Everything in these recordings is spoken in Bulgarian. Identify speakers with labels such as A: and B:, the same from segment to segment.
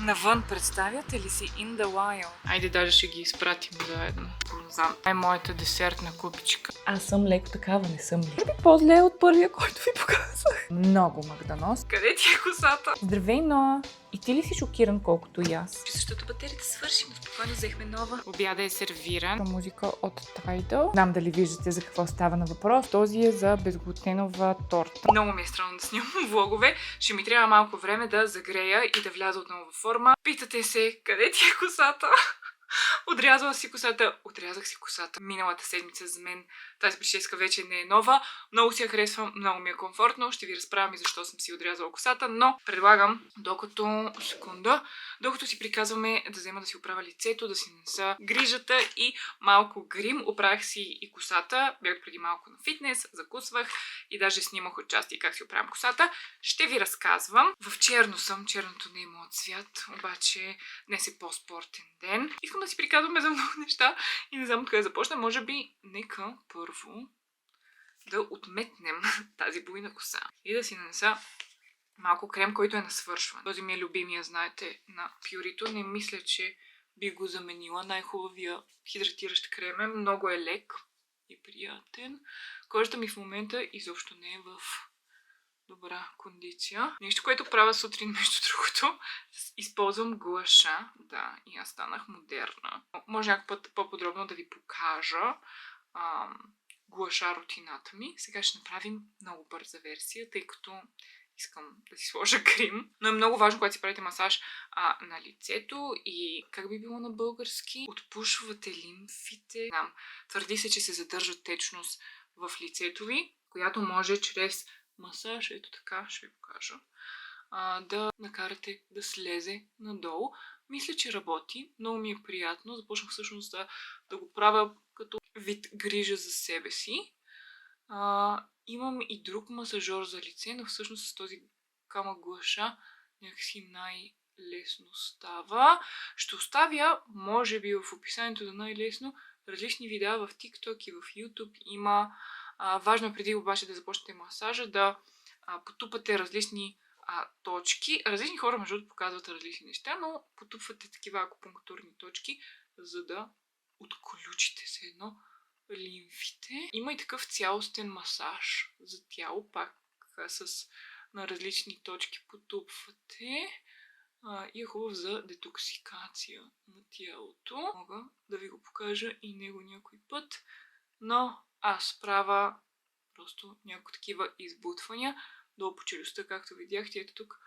A: Навън представяте ли си In the Wild? Айде даже ще ги изпратим заедно. Знам. Е моята десертна купичка. Аз съм леко такава, не съм ли? Би по-зле от първия, който ви показах. Много магданос. Къде ти е косата? Здравей, Ноа! И ти ли си шокиран колкото и аз? Защото батериите свърши, но спокойно взехме нова. Обяда е сервиран. Музика от Tidal. Знам дали виждате за какво става на въпрос. Този е за безглутенова торта. Много ми е странно да снимам влогове. Ще ми трябва малко време да загрея и да вляза отново в форма. Питате се, къде ти е косата? Отрязах си косата миналата седмица. За мен тази прическа вече не е нова. Много си я харесвам, много ми е комфортно. Ще ви разправям и защо съм си отрязала косата, но предлагам, докато си приказваме, да взема да си оправя лицето, да си нанеса грижата и малко грим. Оправях си и косата. Бях преди малко на фитнес, закусвах и даже снимах отчасти как си оправям косата. Ще ви разказвам. В черно съм, черното не е моят цвят, обаче днес е по-спортен ден. Искам да си приказваме за много неща и не знам откъде да започна. Може би нека първо да отметнем тази буйна коса и да си нанеса малко крем, който е на свършване. Този ми е любимия, знаете, на Purito. Не мисля, че би го заменила. Най-хубавия хидратиращ крем е. Много е лек и приятен. Кожата ми в момента изобщо не е в добра кондиция. Нещо, което правя сутрин, между другото, използвам гуаша. Да, и аз станах модерна. Може някакъв път по-подробно да ви покажа гуаша рутината ми. Сега ще направим много бърза версия, тъй като искам да си сложа грим. Но е много важно, когато си правите масаж на лицето и как би било на български. Отпушвате лимфите. Твърди се, че се задържа течност в лицето ви, която може чрез масаж, ето така, ще ви покажа, да накарате да слезе надолу. Мисля, че работи. Много ми е приятно. Започнах всъщност да го правя като вид грижа за себе си. Имам и друг масажор за лице, но всъщност с този камък гуаша някакси най-лесно става. Ще оставя, може би в описанието за най-лесно, различни видеа в TikTok и в YouTube. Има важно е преди обаче да започнете масажа, да потупате различни точки. Различни хора между другото показват различни неща, но потупвате такива акупунктурни точки, за да отключите се едно лимфите. Има и такъв цялостен масаж за тяло, пак на различни точки потупвате. И е хубав за детоксикация на тялото. Мога да ви го покажа и него някой път, но аз правя просто някои такива избутвания долу по челюстта, както видяхте, ето тук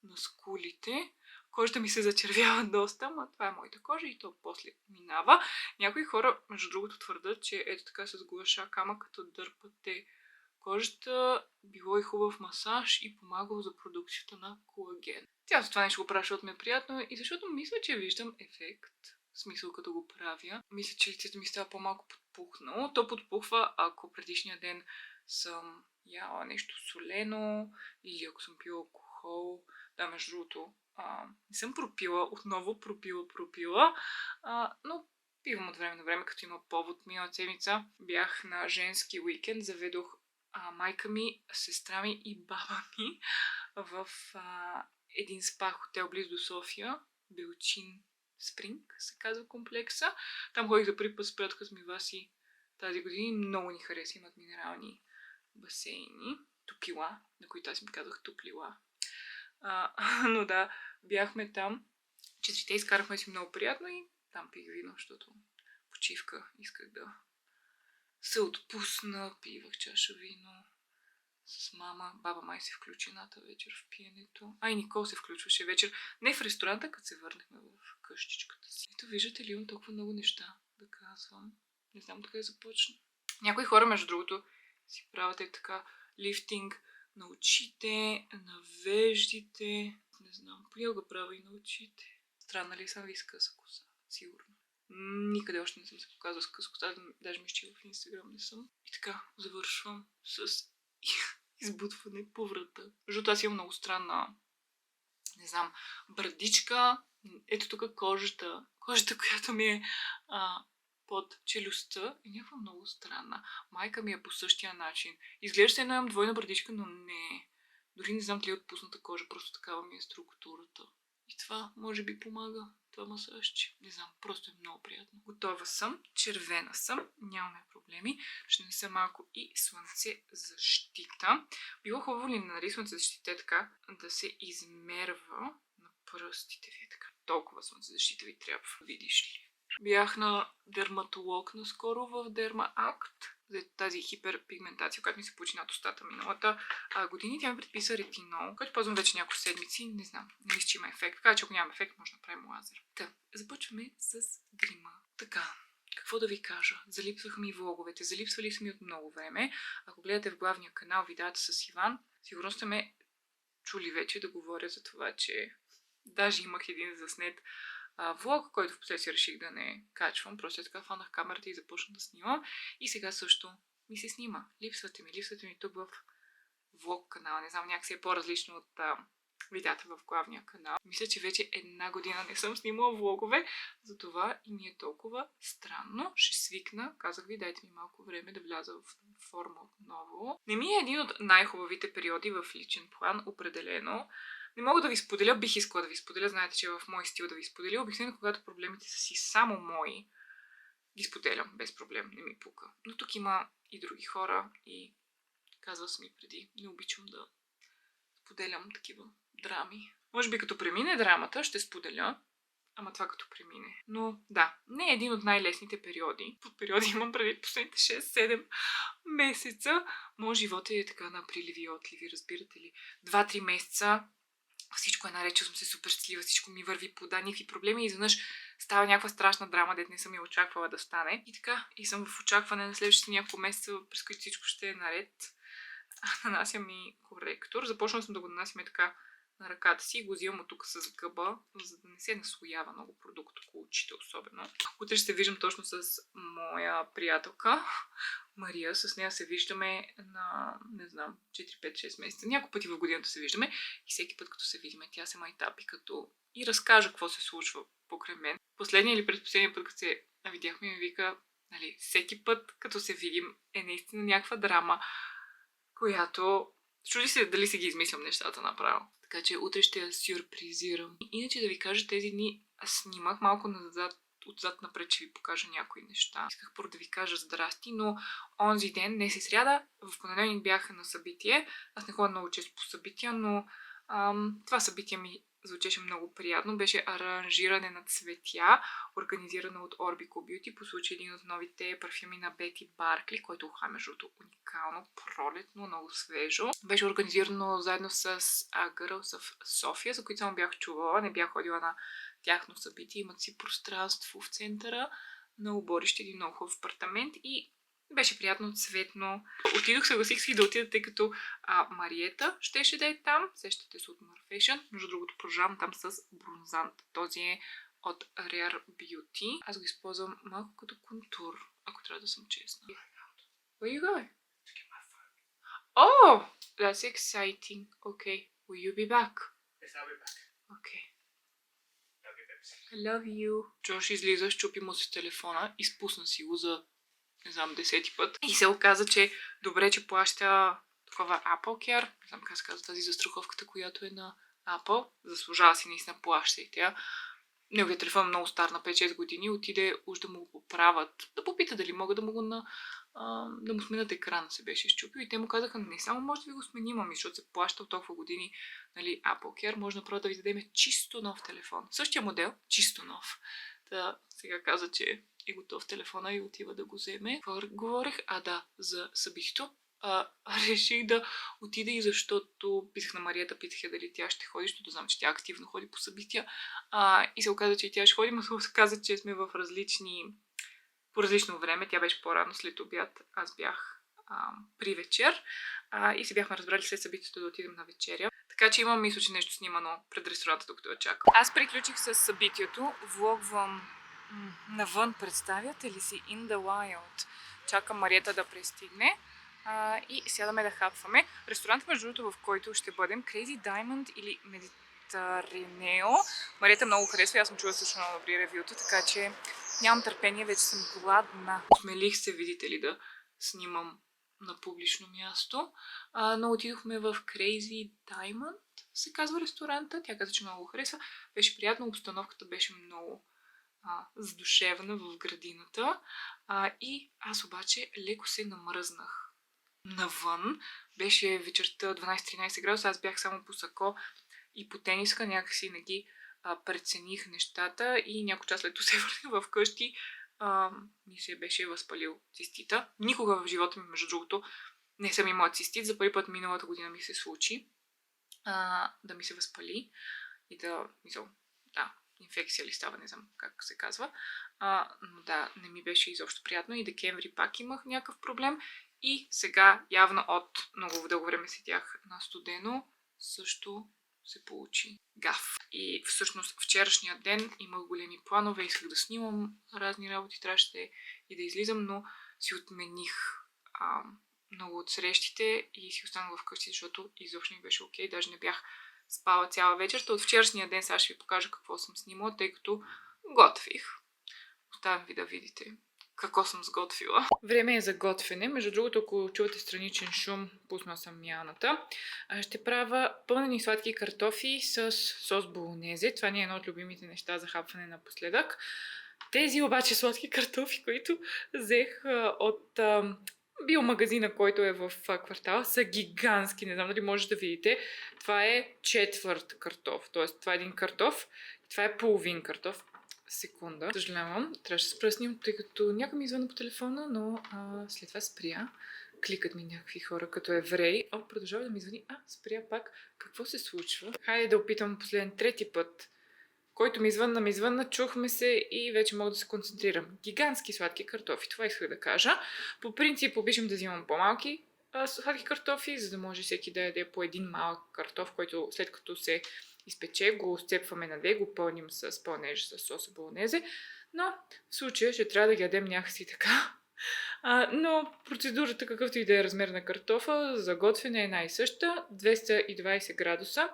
A: на скулите. Кожата ми се зачервява доста, но това е моята кожа и то после минава. Някои хора, между другото, твърдят, че ето така с гуаша камък, като дърпате кожата, било и хубав масаж и помагало за продукцията на колаген. Цялото това нещо го правя, защото ми е приятно и защото мисля, че виждам ефект. В смисъл, като го правя. Мисля, че лицето ми става по-малко подпухнало. То подпухва, ако предишния ден съм яла нещо солено или ако съм пила алкохол. Да, между другото, не съм отново пропила, но пивам от време на време, като има повод. Миналата седмица бях на женски уикенд, заведох майка ми, сестра ми и баба ми в един спа хотел близо до София, Белчин Спринг се казва комплекса. Там ходих за първи път с приятелка ми Васи тази година. Много ни хареса, имат минерални басейни, топила, на които аз ми казах топлила. Но да, бяхме там. Четирите изкарахме си много приятно и там пих вино, защото почивка исках да се отпусна. Пивах чаша вино с мама. Баба май се включи едната вечер в пиенето. И Никол се включваше вечер. Не в ресторанта, като се върнахме в къщичката си. Ето виждате ли, имам толкова много неща да казвам. Не знам така да започна. Някои хора, между другото, си правят така лифтинг на очите, на веждите. Не знам, понякога правя и на очите. Странна ли съм ви с къса коса? Сигурно. Никъде още не съм се показвала с къса коса, даже мисля, че в Инстаграм не съм. И така, завършвам с избутване по врата. Защото аз имам много странна, не знам, брадичка. Ето тук кожата, която ми е под челюстта е някаква много странна. Майка ми е по същия начин. Изглежда едно имам двойна брадичка, но не. Дори не знам дали е отпусната кожа, просто такава ми е структурата. И това може би помага. Това масажче. Не знам, просто е много приятно. Готова съм, червена съм, нямаме проблеми. Ще нанеса малко и слънце защита. Било хубаво ли нали слънце защита е така да се измерва на пръстите ви така. Толкова слънце защита ви трябва, видиш ли. Бях на дерматолог наскоро в Дермаакт за тази хиперпигментация, която ми се получи над устата миналата години. Тя ми предписа ретинол, който ползвам вече няколко седмици. Не знам, не мисля, че има ефект. Така че ако няма ефект, може да направим лазер. Та, започваме с грима. Така, какво да ви кажа? Залипсваха ми влоговете. Залипсвали са ми от много време. Ако гледате в главния канал видеята с Иван, сигурно сте ме чули вече да говоря за това, че даже имах един заснет влог, който в последствие реших да не качвам. Просто така фанах камерата и започнах да снимам. И сега също ми се снима. Липсвате ми тук в влог канала. Не знам, някакси е по-различно от видеята в главния канал. Мисля, че вече една година не съм снимала влогове, затова и ми е толкова странно. Ще свикна. Казах ви, дайте ми малко време да вляза в форма отново. Не ми е един от най-хубавите периоди в личен план, определено. Не мога да ви споделя, бих искала да ви споделя. Знаете, че е в мой стил да ви споделя. Обикновено, когато проблемите са си само мои, ги споделям без проблем, не ми пука. Но тук има и други хора и казвал съм и преди, не обичам да споделям такива драми. Може би като премине драмата, ще споделя, ама това като премине. Но да, не е един от най-лесните периоди. Под периоди имам преди последните 6-7 месеца. Моят живот е така на приливи и отливи, разбирате ли? 2-3 месеца всичко е наред, че съм се супер щастлива, всичко ми върви по никакви проблеми и изведнъж става някаква страшна драма, дет не съм я очаквала да стане. И така, и съм в очакване на следващите няколко месеца, през които всичко ще е наред. Нанасям ми коректор. Започнала съм да го нанасям така на ръката си и го взимам от тук с гъба, за да не се наслоява много продукт около очите особено. Утре ще се виждам точно с моя приятелка Мария. С нея се виждаме на, не знам, 4-5-6 месеца. Няколко пъти в годината се виждаме и всеки път като се видиме, тя се майтапи като и разкажа какво се случва покрай мен. Последния или предпоследния път, като се видяхме, ми вика, нали, всеки път като се видим е наистина някаква драма, която чуди се дали си ги измислям нещата направо. Така че утре ще я сюрпризирам. Иначе да ви кажа, тези дни снимах малко назад, отзад напред, ще ви покажа някои неща. Исках първо да ви кажа здрасти, но онзи ден, днес е сряда, в понеделник бях на събитие. Аз не ходя много често по събития, но това събитие ми звучеше много приятно. Беше аранжиране на цветя, организирано от Orbico Beauty, по случай един от новите парфюми на Бети Баркли, който е между другото уникално, пролетно, много свежо. Беше организирано заедно с Girls of София, за които само бях чувала, не бях ходила на тяхно събитие. Имат си пространство в центъра на оборище, един много хубав апартамент и беше приятно, цветно. Отидох, съгласих се да отида, тъй като Мариета щеше да е там. Сещате се от Marfashion. Между другото, продължавам там с бронзант. Този е от Rare Beauty. Аз го използвам малко като контур, ако трябва да съм честна. Where you going? Oh! That's exciting. Okay. Will you be back?
B: Yes, I'll be back.
A: Okay.
B: Love you, Pepsi.
A: I love you. Джош излиза, щупи му си телефона и спусна си го за не знам, 10 път. И се оказа, че добре, че плаща такова Apple Care. Не знам как се казва тази застраховката, която е на Apple. Заслужава си наистина, плащайте я. Неговият телефон е много стар, на 5-6 години. Отиде уж да му го поправят. Да попита дали мога да му го да му сменят екрана, се беше изчупил. И те му казаха, не само може да ви го сменим, ами защото се плаща от толкова години, нали, Apple Care, може направо да ви дадем чисто нов телефон. Същия модел, чисто нов. Та сега каза, че е готов телефона и отива да го вземе. Говорех, да, за събитието. Реших да отида и защото писах на Мариета, питах я дали тя ще ходи, защото знам, че тя активно ходи по събития. И се оказа, че и тя ще ходи, но се каза, че сме в по различно време. Тя беше по-рано след обяд, аз бях при вечер и се бяхме разбрали след събитието да отидем на вечеря. Така че имам, мисля, че нещо снимано пред ресторанта, докато я чакам. Аз приключих с събитието, влогвам навън, представяте ли си, in the wild. Чакам Мариета да пристигне и сядаме да хапваме. Ресторантът, между другото, в който ще бъдем, Crazy Diamond или Mediterraneo. Мариета много харесва, аз съм чула също много добри ревюта, така че нямам търпение, вече съм гладна. Смелих се, видите ли, да снимам на публично място, но отидохме в Crazy Diamond, се казва ресторанта. Тя каза, че много хареса. Беше приятно, обстановката беше много задушевна в градината. И аз обаче леко се намръзнах навън. Беше вечерта 12-13 градуса, аз бях само по сако и по тениска, някакси не ги прецених нещата и някой час след това се върнах в къщи. Ми се беше възпалил цистита. Никога в живота ми, между другото, не съм имала цистит. За първи път миналата година ми се случи да ми се възпали и инфекция ли става, не знам как се казва. Но да, не ми беше изобщо приятно и декември пак имах някакъв проблем. И сега, явно от много дълго време седях на студено, също се получи гаф. И всъщност вчерашния ден имах големи планове, исках да снимам разни работи, трябваше и да излизам, но си отмених много от срещите и си останах вкъщи, защото изобщо ми беше окей, даже не бях спала цяла вечер. От вчерашния ден сега ще ви покажа какво съм снимала, тъй като готвих. Оставям ви да видите какво съм сготвила. Време е за готвене. Между другото, ако чувате страничен шум, пусна съм мяната. Ще правя пълнени сладки картофи с сос болонезе. Това не е едно от любимите неща за хапване напоследък. Тези обаче сладки картофи, които взех от биомагазина, който е в квартала, са гигантски. Не знам дали можете да видите. Това е четвърт картоф. Тоест, това е един картоф и това е половин картоф. Секунда. Съжалявам, трябваше да се пръснем, тъй като някой ми извънна по телефона, но след това спря. Кликат ми някакви хора като евреи. Продължава да ми звъни. Спря пак. Какво се случва? Хайде да опитам последен трети път. Който ми извънна, чухме се и вече мога да се концентрирам. Гигантски сладки картофи, това исках да кажа. По принцип обичам да взимам по-малки сладки картофи, за да може всеки да яде по един малък картоф, който след като се изпече, го сцепваме на две, го пълним с пълнеж с соса болонезе, но в случая ще трябва да ги ядем някакси така. Но процедурата, какъвто и да е размер на картофа, за готвене е най-съща. 220 градуса,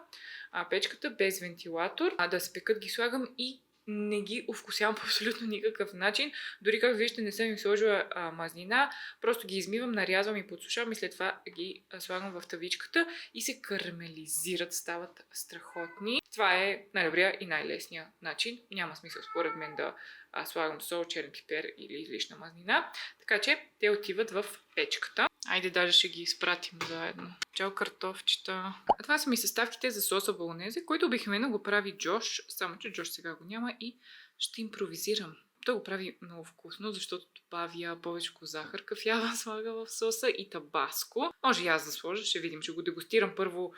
A: печката без вентилатор. Да се пекат ги слагам и не ги овкусявам по абсолютно никакъв начин. Дори, как виждате, не съм им сложила мазнина. Просто ги измивам, нарязвам и подсушавам и след това ги слагам в тавичката и се карамелизират, стават страхотни. Това е най-добрия и най-лесния начин. Няма смисъл според мен да слагам сол, черен пипер или излишна мазнина. Така че те отиват в печката. Айде, даже ще ги изпратим заедно. Чао, картофчета. Това са ми съставките за соса болонезе, който обикновено го прави Джош, само че Джош сега го няма и ще импровизирам. Той го прави много вкусно, защото добавя повече захар, кафява слага в соса и табаско. Може и аз да сложа, ще видим, ще го дегустирам първо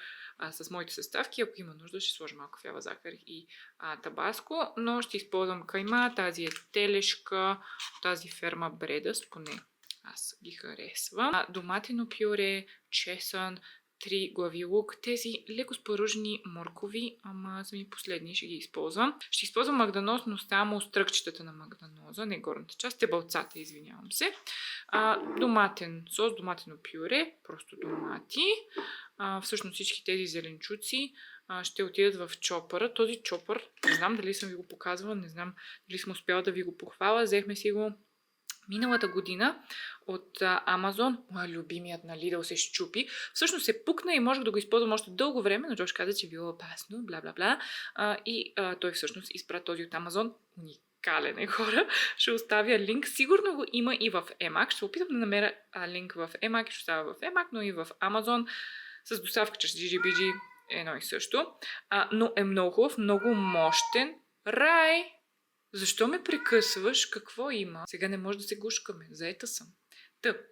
A: с моите съставки. Ако има нужда, ще сложа малко кафява захар и табаско, но ще използвам кайма, тази е телешка, тази ферма Бредас, поне аз ги харесвам. Доматено пюре, чесън, 3 глави лук, тези леко спаружени моркови, ама са ми последни, ще ги използвам. Ще използвам магданоз, но само стръкчетата на магданоза, не горната част, тебълцата, извинявам се. Доматен сос, доматено пюре, просто домати. Всъщност всички тези зеленчуци ще отидат в чопъра. Този чопър, не знам дали съм ви го показвала, не знам дали съм успяла да ви го похваля. Взехме си го миналата година от Амазон. Моя любимият на Lidl се щупи. Всъщност се пукна и можех да го използвам още дълго време, но Джош каза, че било опасно, бла-бла-бла. И той всъщност изпра този от Амазон. Уникален е, хора. Ще оставя линк. Сигурно го има и в Емак. Ще опитам да намеря линк в Емак. Ще оставя в Емак, но и в Амазон. С доставка чрез GGBG едно и също. Но е много хубав, много мощен. Рай! Защо ме прекъсваш? Какво има? Сега не може да се гушкаме. Заета съм.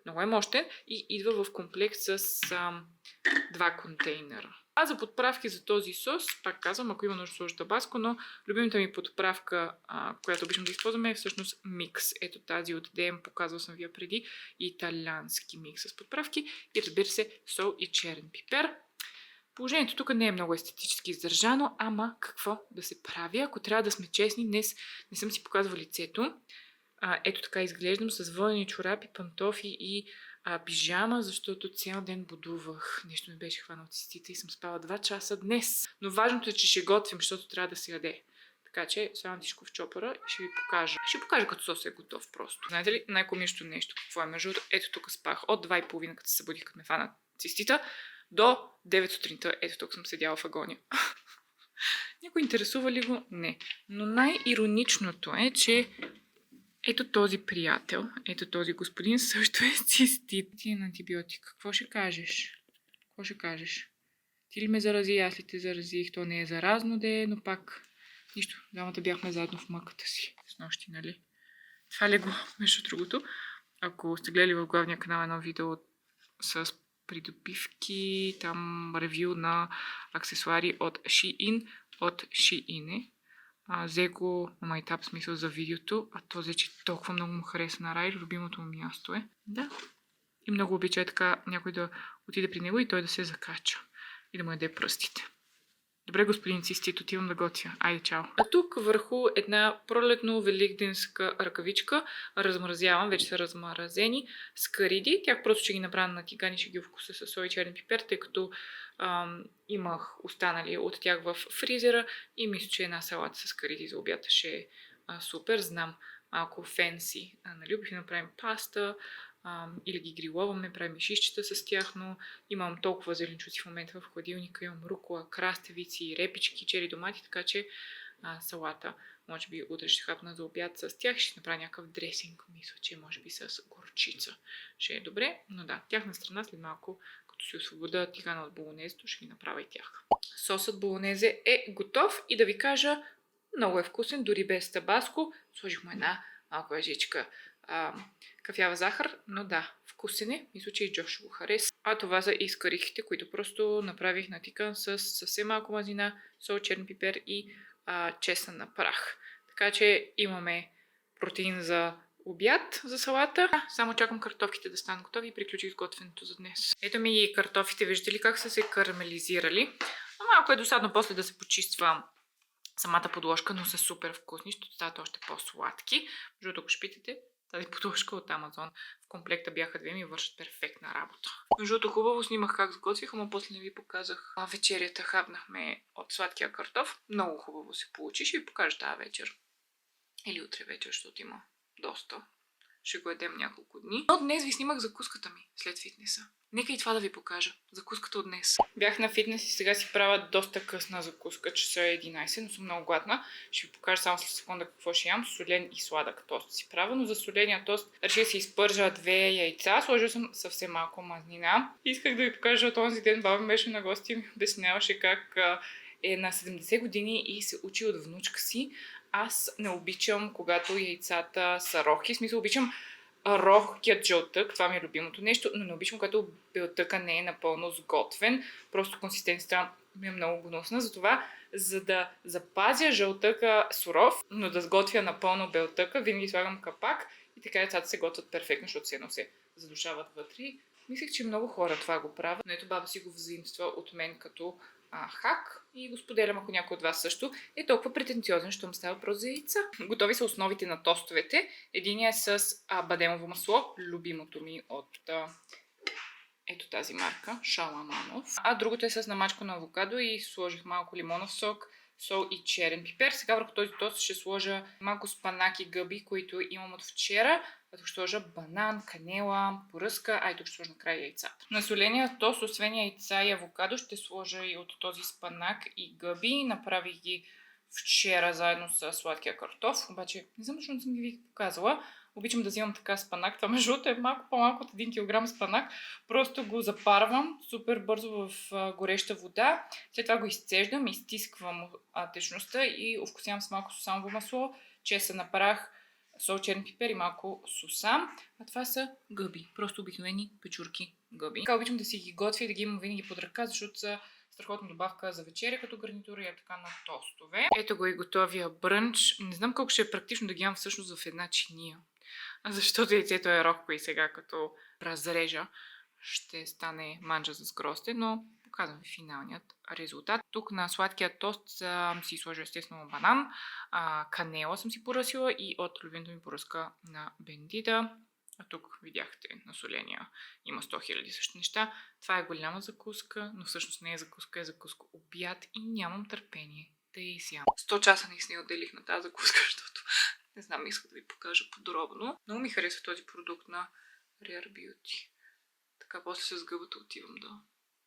A: Много е мощен и идва в комплект с 2 контейнера. За подправки за този сос, пак казвам, ако има нужда да сложа табаско, но любимата ми подправка, която обичам да използваме, е всъщност микс. Ето тази от DM, показвал съм ви я преди. Италиански микс с подправки и разбира се сол и черен пипер. Положението тук не е много естетически издържано, ама какво да се прави? Ако трябва да сме честни, днес не съм си показвала лицето. Ето така изглеждам с вълнени чорапи, пантофи и пижама, защото цял ден будувах. Нещо ми беше хванало цистите и съм спала 2 часа днес. Но важното е, че ще готвим, защото трябва да се яде. Така че слагам всичко в чопъра и ще ви покажа. Ще ви покажа като сос е готов просто. Знаете ли най-комично нещо какво е между другото? Ето тук спах от 2:30, като се събудих, като ме фана цистита, до 9 сутринта. Ето тук съм седяла в агония. Някой интересува ли го? Не. Но най-ироничното е, че ето този приятел, ето този господин също е цистит. Ти е на антибиотик. Какво ще кажеш? Какво ще кажеш? Ти ли ме зарази, аз ли те заразих? То не е заразно, но пак нищо. Двамата бяхме заедно в мъката си. С нощи, нали? Това ли го, между другото? Ако сте гледали в главния канал едно видео с придобивки, там ревю на аксесуари от Shein, от Shein. Взе го на майтап смисъл за видеото, а то взе, че толкова много му хареса на Рай, любимото му място е. Да. И много обича така някой да отиде при него и той да се закача и да му яде пръстите. Добре, господин цистит, отивам да готвя. Айде, чао. А тук върху една пролетно-великденска ръкавичка размразявам, вече са размразени, скариди. Тях просто ще ги направя на тигани, ще ги овкуся с соя и черен пипер, тъй като имах останали от тях в фризера и мисля, че една салата с скариди за обяд ще е супер. Знам малко фенси. Любих да направим паста, или ги гриловаме, правим шишчета с тях, но имам толкова зеленчуци в момента в хладилника. Имам рукола, краставици, репички, чери домати, така че салата, може би утре ще хапна за обяд с тях. Ще направя някакъв дресинг, мисля, че може би с горчица. Ще е добре, но да, тяхна страна след малко, като си освобода тигана от болонезето, ще ги направя и тях. Сосът болонезе е готов и да ви кажа, много е вкусен, дори без табаско. Сложих му една малка лъжичка кафява захар, но да, вкусен е. Мисля, че и Джош го хареса. А това са изкарихите, които просто направих на тикан с съвсем малко мазнина, сол, черен пипер и чесън на прах. Така че имаме протеин за обяд за салата. Само чакам картофите да станат готови и приключих с готвенето за днес. Ето ми и картофите. Виждате ли как са се карамелизирали? Но малко е досадно после да се почиства самата подложка, но са супер вкусни. Ще стават още по-сладки. Защото ако ще питате, тази подложка от Амазон в комплекта бяха две, ми вършат перфектна работа. Защото хубаво снимах как сготвих, ама после не ви показах вечерята. Хапнахме от сладкия картоф. Много хубаво се получи. Ще ви покажа тази вечер. Или утре вечер, защото има доста. Ще го едем няколко дни. Но днес ви снимах закуската ми след фитнеса. Нека и това да ви покажа. Закуската от днес. Бях на фитнес и сега си правя доста късна закуска, часа е 11, но съм много гладна. Ще ви покажа само след секунда какво ще ям. Солен и сладък тост си правя, но за соления тост реших да си изпържа 2 яйца. Сложил съм съвсем малко мазнина. Исках да ви покажа, от този ден баба ми беше на гости и ми обясняваше как е на 70 години и се учи от внучка си. Аз не обичам, когато яйцата са рохи. В смисъл, обичам рохкият жълтък, това ми е любимото нещо, но не обичам, когато белтъка не е напълно сготвен. Просто консистенцията ми е много гнусна. Затова, за да запазя жълтъка суров, но да сготвя напълно белтъка, винаги слагам капак и така яйцата се готвят перфектно, защото се едно се задушават вътре. Мислех, че много хора това го правят, но ето баба си го взаимства от мен като хак и го споделям, ако някой от вас също е толкова претенциозен, що му става въпрос за яйца. Готови са основите на тостовете. Единият е с бадемово масло, любимото ми от ето тази марка, Шаламанов. А другото е с намачкано авокадо и сложих малко лимонов сок, сол и черен пипер. Сега върху този тост ще сложа малко спанак и гъби, които имам от вчера. Тук ще сложа банан, канела, поръска, тук ще сложа накрая яйцата. На соления тост, освен яйца и авокадо, ще сложа и от този спанак и гъби. Направих ги вчера заедно с сладкия картоф, обаче не знам защо не съм ги показала. Обичам да взимам така спанак. Това между другото е малко по-малко от 1 кг спанак. Просто го запарвам супер бързо в гореща вода. След това го изцеждам, изтисквам течността и овкусявам с малко сусамово масло, чесън на прах, сол, черен пипер и малко сусам. А това са гъби. Просто обикновени печурки гъби. Така обичам да си ги готвя и да ги имам винаги под ръка, защото са страхотна добавка за вечеря, като гарнитура и така на тостове. Ето го и готовия брънч. Не знам колко ще е практично да ги имам всъщност в една чиния. Защото яйцето е рохко и сега като разрежа ще стане манджа с грозде, но показвам ви финалният резултат. Тук на сладкия тост съм си сложила естествено банан, канела съм си поръсила и от любимото ми поръска на бендита. А тук видяхте на соления има 100 000 същи неща. Това е голяма закуска, но всъщност не е закуска, е закуска обяд и нямам търпение Тейсия. 100 часа наистина отделих на тази закуска, защото не знам, исках да ви покажа подробно. Много ми харесва този продукт на Rare Beauty. Така после с гъбата отивам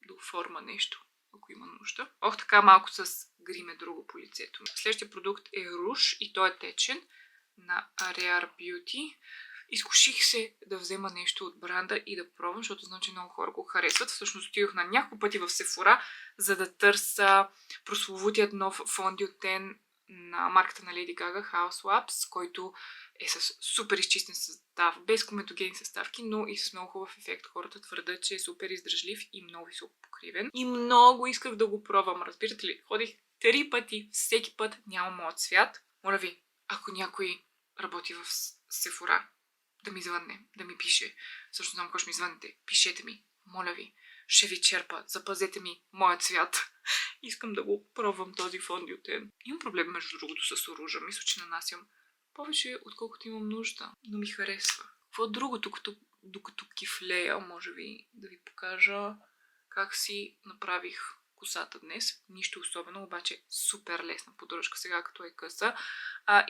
A: да оформя нещо, ако има нужда. Ох, така малко с гриме друго по лицето. Следващия продукт е руж и той е течен на Rare Beauty. Изкуших се да взема нещо от бранда и да пробвам, защото знам, че много хора го харесват. Всъщност отидох на няколко пъти в Sephora, за да търся прословутият нов фондиотен на марката на Lady Gaga, House Labs, който е с супер изчистен състав, без кометогенни съставки, но и с много хубав ефект. Хората твърдят, че е супер издръжлив и много високопокривен. И много исках да го пробвам. Разбирате ли? Ходих 3 пъти, всеки път няма моят цвят. Моля ви, ако някой работи в Sephora, да ми звънне, да ми пише. Също знам какво ще ми звънете. Пишете ми, моля ви. Ще ви черпа. Запазете ми моят цвят. Искам да го пробвам този фондиотен. Имам проблем, между другото, с оружа. Мисля, че нанасям повече, отколкото имам нужда. Но ми харесва. Какво друго, докато кифлея, може би да ви покажа как си направих косата днес. Нищо особено, обаче супер лесна поддръжка сега, като е къса.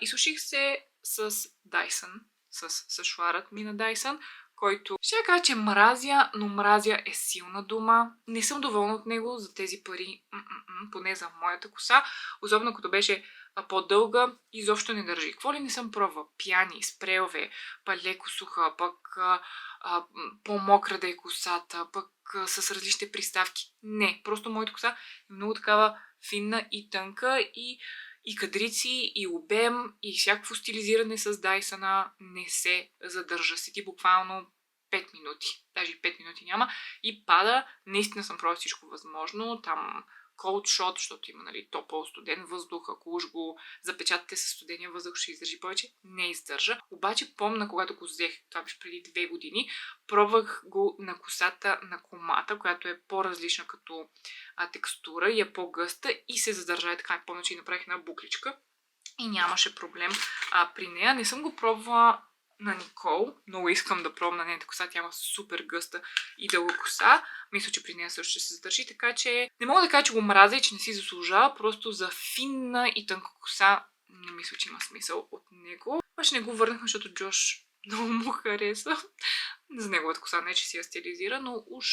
A: Изсуших се с Dyson, с шуарът ми на Dyson, който ще я кажа, че мразя, но мразя е силна дума. Не съм доволна от него за тези пари, поне за моята коса. Особено като беше по-дълга, изобщо не държи. Какво ли не съм пробвала? Пяни, спрейове, па леко суха, пък по-мокра да е косата, пък с различни приставки. Не, просто моята коса е много такава финна и тънка и кадрици, и обем, и всякакво стилизиране с Dyson не се задържа. Седи буквално 5 минути. Даже и 5 минути няма. И пада. Наистина съм пробвала всичко възможно. Там cold shot, защото има топъл студен въздух. Ако уж го запечатате с студения въздух, ще издържи повече. Не издържа. Обаче помня, когато го взех, това беше преди 2 години, пробвах го на косата на комата, която е по-различна като текстура и е по-гъста и се задържа. И така, помня, че и направих една букличка и нямаше проблем при нея. Не съм го пробвала на Никол. Много искам да пробвам на нейната коса. Тя има супер гъста и дълга коса. Мисля, че при нея също ще се задържи. Така че не мога да кажа, че го мразя и че не си заслужава. Просто за финна и тънка коса не мисля, че има смисъл от него. Обаче не го върнахме, защото Джош много му хареса. За неговата коса не, че си я стилизира, но уж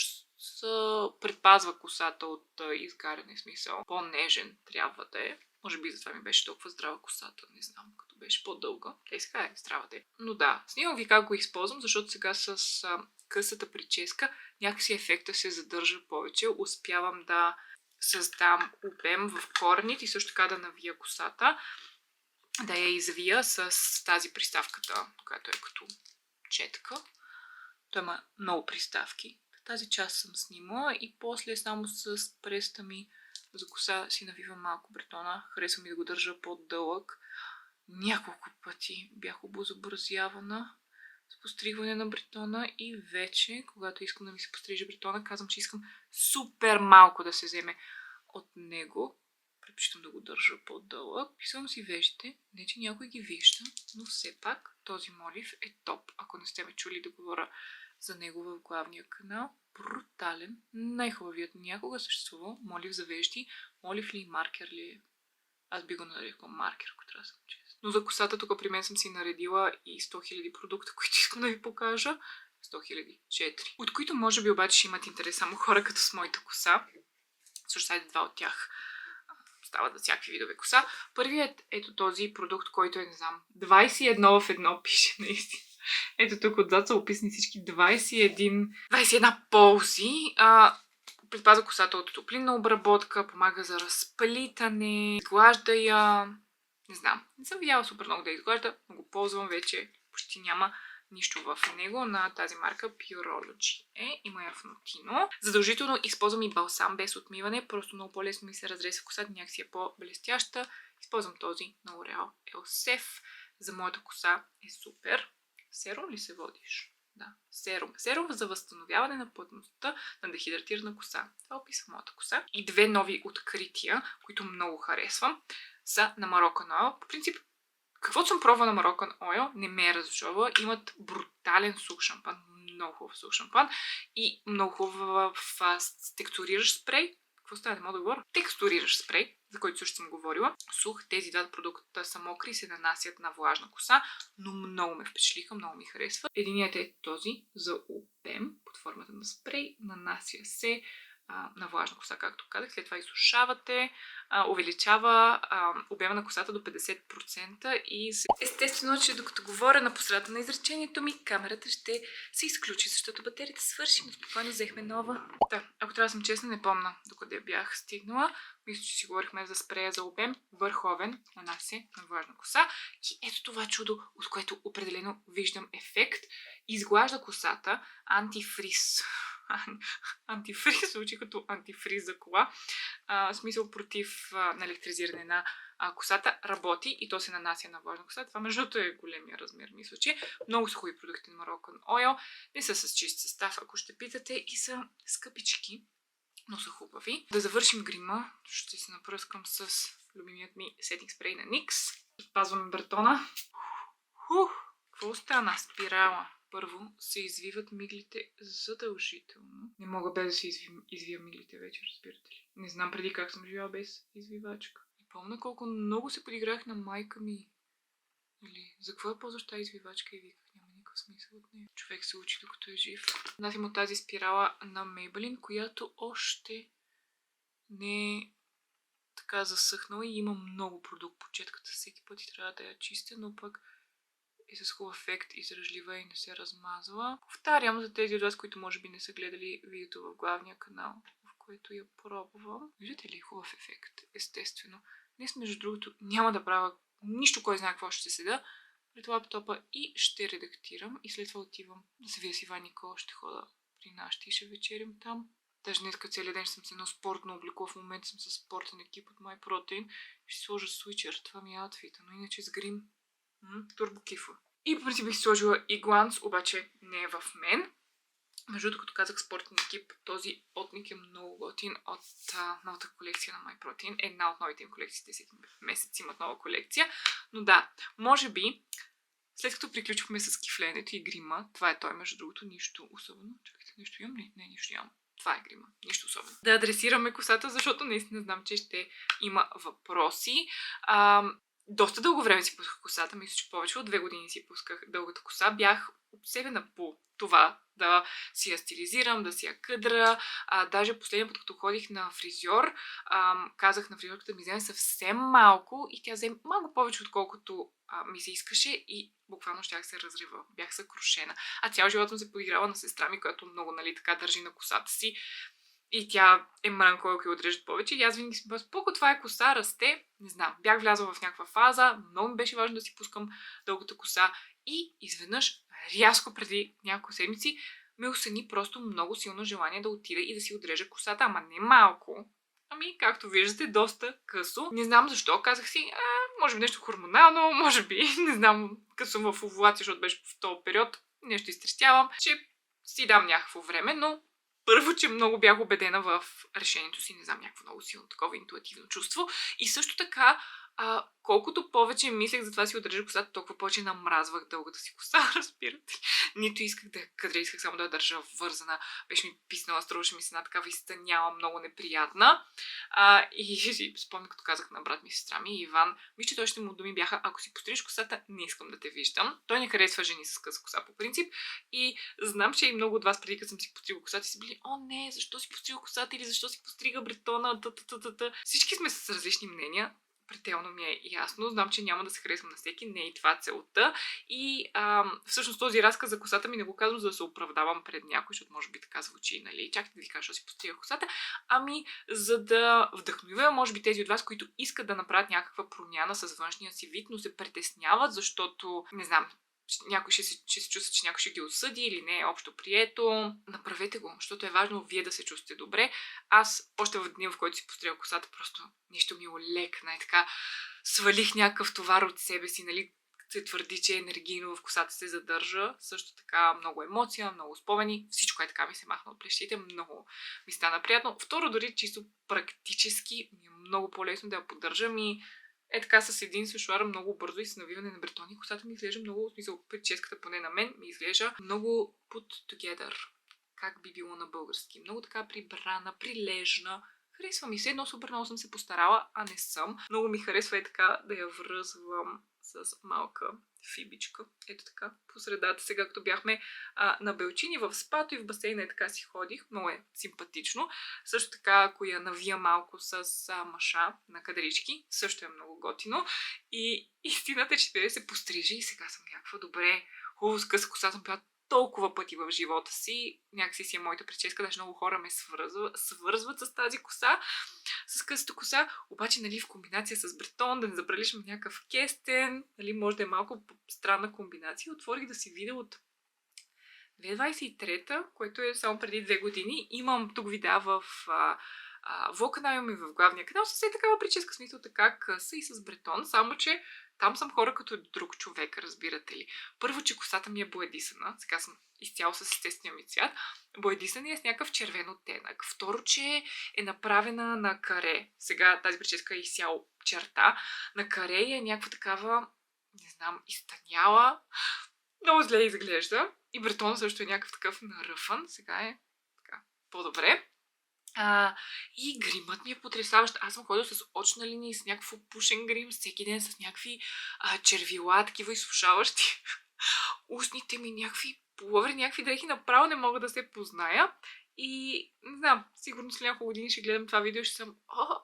A: предпазва косата от изгаряне, смисъл. По-нежен трябва да е. Може би затова ми беше толкова здрава косата. Не знам, като беше по-дълга. Тя сега е здрава да е. Но да, снимам ви как го използвам, защото сега с късата прическа някакси ефекта се задържа повече. Успявам да създам обем в корените и също така да навия косата. Да я извия с тази приставката, която е като четка. Той има много приставки. Тази част съм снимала и после само с преста ми за коса си навивам малко бретона. Харесвам и да го държа по-дълъг. Няколко пъти бях обезобразявана с постригване на бретона и вече, когато искам да ми се постриже бретона, казвам, че искам супер малко да се вземе от него. Предпочитам да го държа по-дълъг. Писвам си вежите. Не, че някой ги вижда, но все пак този молив е топ. Ако не сте ме чули да говоря за него в главния канал. Брутален. Най-хубавият някога съществувал молив за вежди. Молив ли, маркер ли е? Аз би го нарекла маркер, ако трябва да съм честна. Но за косата тук при мен съм си наредила и 100 000 продукта, които искам да ви покажа. 100 000. 4. От които може би обаче ще имат интерес само хора като с моята коса. Също сайде 2 от тях стават за всякакви видове коса. Първият ето този продукт, който е, не знам, 21 в 1 пише наистина. Ето тук отзад са описани всички 21 ползи. Предпазва косата от топлинна обработка, помага за разплитане, изглажда я. Не знам, не съм видяла супер много да изглажда, но го ползвам вече. Почти няма нищо в него на тази марка Pureology. Има я в Notino. Задължително използвам и балсам без отмиване, просто много по-лесно ми се разресва косата, някакси е по-блестяща. Използвам този на L'Oreal Elsef. За моята коса е супер. Серум ли се водиш? Да, серум. Серум за възстановяване на плътността на дехидратирана коса. Това описва моята коса. И 2 нови открития, които много харесвам, са на Moroccan Oil. По принцип, каквото съм пробвала на Moroccan Oil, не ме е разочарова. Имат брутален сух шампан. Много хубав сух шампан. И много хубав текстуриращ спрей. какво става, не мога да говоря. Текстуриращ спрей, за който също съм говорила. Сух, тези два продукта са мокри и се нанасят на влажна коса, но много ме впечатлиха, много ми харесва. Единият е този за обем под формата на спрей, нанася се на влажна коса, както казах, след това изсушавате, увеличава обема на косата до 50% и естествено, че докато говоря на посредата на изречението ми, камерата ще се изключи, защото батерията свърши, но спокойно взехме нова. Да, ако трябва да съм честна, не помня докъде бях стигнала. Мисля, че си говорихме за спрея за обем, върховен, нанася на влажна коса. И ето това чудо, от което определено виждам ефект. Изглажда косата, антифриз. Антифриз звучи като антифриз за кола. Смисъл против на електризиране на косата работи и то се нанася на влажна коса. Това между другото е големия размер, мисля, че. Много са хубави продукти на Moroccan Oil. Не са с чист състав, ако ще питате, и са скъпички, но са хубави. Да завършим грима. Ще се напръскам с любимият ми сетинг спрей на NYX. Пазваме бретона. Какво стана? Спирала. Първо се извиват миглите задължително. Не мога без да се извия миглите вече, разбирате ли. Не знам преди как съм живяла без извивачка. И помня колко много се подиграх на майка ми. Или за какво ползваш тази извивачка и виках, няма никакъв смисъл от нея. Човек се учи докато е жив. Носим от тази спирала на Maybelline, която още не е така засъхнала и има много продукт по четката. Всеки път и трябва да я чистя, но пък и с хубав ефект, издръжлива и не се размазва. Повтарям за тези от вас, които може би не са гледали видеото в главния канал, в което я пробвам. Виждате ли хубав ефект? Естествено. Днес, между другото, няма да правя нищо, кой знае какво ще седа пред лаптопа и ще редактирам. И след това отивам да се вия с Иван Никола, ще хода при нашите и ще вечерям там. Даже днес целият ден съм се едно спортно облико. В момента съм с спортен екип от MyProtein. Ще сложа свичър. Това ми е аутфита, но иначе с грим. Турбо кифа. И по принцип бих сложила и гланс, обаче не е в мен. Между другото, като казах спортен екип, този потник е много готин от новата колекция на MyProtein. Една от новите им колекции, 10 месеца имат нова колекция. Но да, може би, след като приключихме с кифленето и грима, това е той, между другото, нищо особено. Чакайте, нещо имам ли? Не, нищо нямам. Това е грима. Нищо особено. Да адресираме косата, защото наистина знам, че ще има въпроси. Доста дълго време си пусках косата. Мисля, че повече от 2 години си пусках дългата коса. Бях обсебена по това да си я стилизирам, да си я къдра. Даже последния път, като ходих на фризьор, казах на фризьорката да ми вземе съвсем малко и тя взе малко повече, отколкото ми се искаше и буквално щях се разрева. Бях съкрушена. Цял живот съм се подиграла на сестра ми, която много, така държи на косата си. И тя е мрънкова, ако я отрежат повече. И аз винаги си споко, това е коса, расте. Не знам, бях влязла в някаква фаза, много ми беше важно да си пускам дългата коса. И изведнъж, рязко преди няколко седмици, ме осени просто много силно желание да отида и да си отрежа косата. Ама не малко. Както виждате, доста късо. Не знам защо. Казах си, може би нещо хормонално, може би, не знам, късо в овулация, защото беше в този период. Нещо изтрестявам, че си дам някакво време, но първо, че много бях убедена в решението си, не знам, някакво много силно такова интуитивно чувство. И също така, колкото повече мислех за това си отрежа косата, толкова повече намразвах дългата си коса, разбирате. Нито исках да я къдра, исках само да я държа вързана. Беше ми писнала, струваше ми се една такава изтъняла, много неприятна. И си спомня, като казах на брат ми, сестра ми, Иван, вижте, той ще му думи бяха, ако си пострижиш косата, не искам да те виждам. Той не харесва жени с къса коса по принцип. И знам, че и много от вас преди като съм си постригала косата, си били, о не, защо си пострига косата или защо си пострига бретона, Всички сме с различни мнения. Пределно ми е ясно. Знам, че няма да се харесвам на всеки. Не е и това целта. И всъщност този разказ за косата ми не го казвам, за да се оправдавам пред някой, защото може би така звучи, нали? Чакайте да ви кажа, що си пострига косата. За да вдъхновя, може би, тези от вас, които искат да направят някаква промяна с външния си вид, но се притесняват, защото, не знам, някой ще се чувства, че някой ще ги осъди или не е общо прието. Направете го, защото е важно вие да се чувствате добре. Аз още в деня, в който си постригах косата, просто нещо ми олекна и така свалих някакъв товар от себе си, нали? Се твърди, че енергийно в косата се задържа. Също така много емоция, много спомени. Всичко е така ми се махна от плещите. Много ми стана приятно. Второ, дори чисто практически ми е много по-лесно да я поддържам и така с един сушуар много бързо и с навиване на бретони. Косата ми изглежда много, в смисъл, прическата поне на мен ми изглежда много put together. Как би било на български. Много така прибрана, прилежна. Харесва ми се, но супер много съм се постарала, а не съм. Много ми харесва е така да я връзвам с малка фибичка. Ето така, по средата. Сега, като бяхме на Белчини, в спато и в басейна, така си ходих. Много е симпатично. Също така, ако я навия малко с маша на кадрички, също е много готино. И истината е, че се пострижи и сега съм някаква добре. Хубаво с къса коса съм била толкова пъти в живота си. Някакси си е моята прическа, даже много хора ме свързват с тази коса, с късата коса, обаче, нали, в комбинация с бретон, да не забралишам някакъв кестен, нали, може да е малко странна комбинация. Отворих да си видео от 2023, което е само преди 2 години. Имам тук видеа в канал и в главния канал, с е такава прическа, смисъл така къса и с бретон, само че там съм хора като друг човек, разбирате ли. Първо, че косата ми е боядисана, сега съм изцяло с естествения ми цвят, боядисана е с някакъв червен оттенък. Второ, че е направена на каре, сега тази прическа е изцяло черта, на каре е някаква такава, не знам, изтъняла, много зле изглежда и бретон също е някакъв такъв наръфан, сега е така по-добре. И гримът ми е потресаващ. Аз съм ходила с очна линия и с някакво пушен грим, всеки ден с някакви червила, такива изсушаващи. Устните ми някакви пуловери, някакви дрехи, направо не мога да се позная. И не знам, сигурно след няколко години ще гледам това видео и ще съм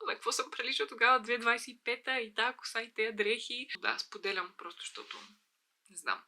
A: на какво съм приличала тогава, 2025-та и тази коса и тези дрехи. Да, споделям просто, защото не знам.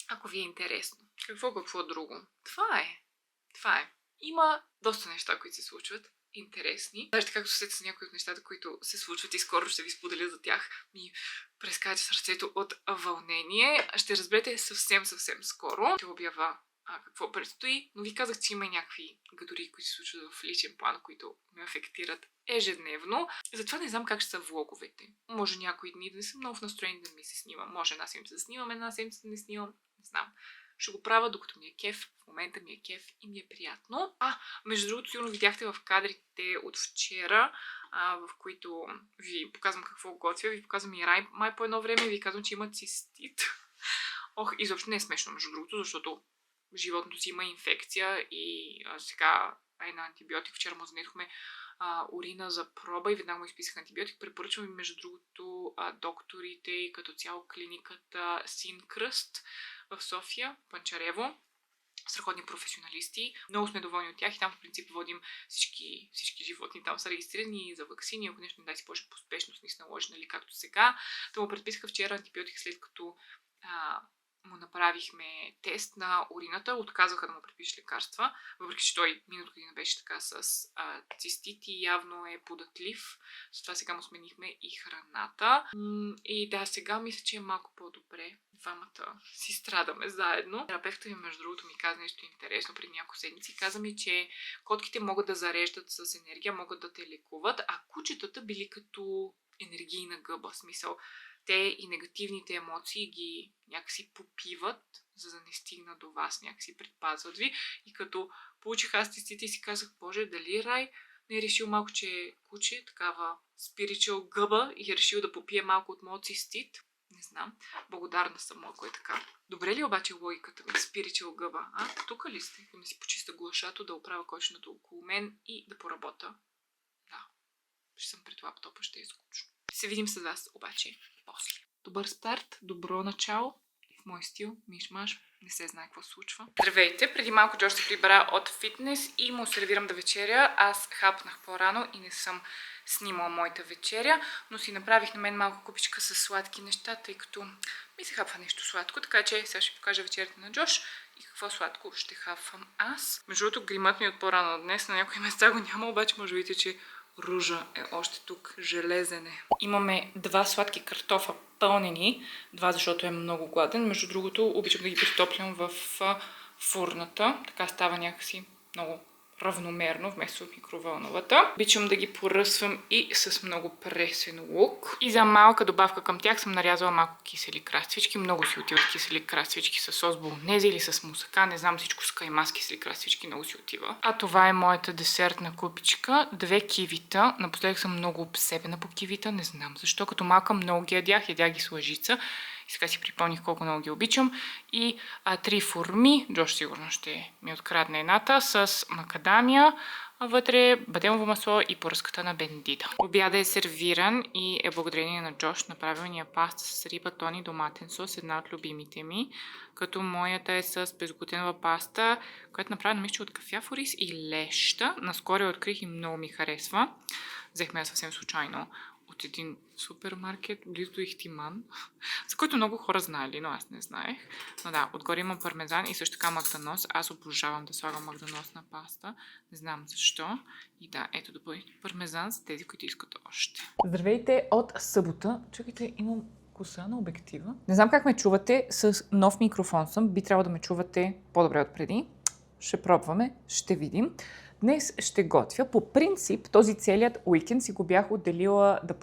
A: Ако ви е интересно. Какво друго? Това е. Има доста неща, които се случват. Интересни. Даже както се с някои от нещата, които се случват и скоро ще ви споделя за тях, ми прескача сърцето от вълнение. Ще разберете съвсем скоро. Ще обява какво предстои, но ви казах, че има и някакви гадори, които се случват в личен план, които ме афектират ежедневно. Затова не знам как ще са влоговете. Може някои дни да не съм много в настроение да ми се снимам. Може една седмица да снимам, една седмица да не снимам. Не знам. Ще го правя, докато ми е кеф. В момента ми е кеф и ми е приятно. Между другото, сигурно видяхте в кадрите от вчера, в които ви показвам какво готвя. Ви показвам и рай. Май по едно време ви казвам, че има цистит. Изобщо не е смешно, между другото, защото животното си има инфекция и сега е на антибиотик. Вчера му занесохме урина за проба и веднага му изписах антибиотик. Препоръчвам ви, между другото, докторите и като цяло клиниката Син Кръст в София, Панчарево. Страхотни професионалисти. Много сме доволни от тях и там в принцип водим всички животни. Там са регистрирани за ваксини. Ако нещо не дай си Боже по спешност ни се наложи, нали, както сега. Да му предписаха вчера антибиотик, след като му направихме тест на урината, отказаха да му предпишат лекарства, въпреки че той миналата година беше така с цистит и явно е податлив. Затова сега му сменихме и храната. И да, сега мисля, че е малко по-добре. Двамата си страдаме заедно. Терапевтът ми, между другото, ми каза нещо интересно преди няколко седмици. Каза ми, че котките могат да зареждат с енергия, могат да те лекуват, а кучетата били като енергийна гъба. Смисъл, те и негативните емоции ги някакси попиват, за да не стигна до вас, някакси предпазват ви. И като получих аз цистите и си казах, Боже, дали Рай не е решил малко, че е куче, такава спиричъл гъба и е решил да попие малко от моят цистит. Не знам. Благодарна съм, ако е така. Добре ли обаче логиката ми? Спиричъл гъба. Тук ли сте? Да ми си почиста глашато, да оправя кочното около мен и да поработа. Да. Ще съм пред лаптопа, ще е скучно. Се видим с вас обаче после. Добър старт, добро начало. В мой стил, миш-маш, не се знае какво се случва. Здравейте! Преди малко Джош се прибра от фитнес и му сервирам да вечеря. Аз хапнах по-рано и не съм снимала моята вечеря, но си направих на мен малко купичка с сладки неща, тъй като ми се хапва нещо сладко, така че сега ще покажа вечерята на Джош и какво сладко ще хапвам аз. Между другото, гримът ми от по-рано днес, на някои места го няма, обаче може да видите, че ружа е още тук, железен е. Имаме 2 сладки картофа пълнени, 2, защото е много гладен. Между другото, обичам да ги притоплям в фурната, така става някакси много равномерно вместо микровълновата. Обичам да ги поръсвам и с много пресен лук. И за малка добавка към тях съм нарязала малко кисели краставички. Много си отиват кисели краставички с сос болонезе или с мусака. Не знам, всичко с каймас кисели краставички много си отива. А това е моята десертна купичка. 2 кивита. Напоследък съм много обсебена по кивита. Не знам защо. Като малка много ги ядях ги с лъжица. И сега си припомних колко много ги обичам. И 3 форми, Джош сигурно ще ми открадне едната, с макадамия, А вътре бадемово масло и поръската на Бендита. Обяда е сервиран и е благодарение на Джош направил ни паста с риба, тон и доматен сос, една от любимите ми. Като моята е с безглутенова паста, която направена мисля от кафяв ориз и леща. Наскоро я открих и много ми харесва. Взехме я съвсем случайно от един супермаркет близо до Ихтиман, за който много хора знаели, но аз не знаех. Но да, отгоре има пармезан и също така магданос. Аз обожавам да слагам магданос на паста. Не знам защо. И да, ето допълнително пармезан за тези, които искат още. Здравейте от събота. Чакайте, имам коса на обектива. Не знам как ме чувате, с нов микрофон съм. Би трябвало да ме чувате по-добре от преди. Ще пробваме, ще видим. Днес ще готвя. По принцип, този целият уикенд си го бях отделила да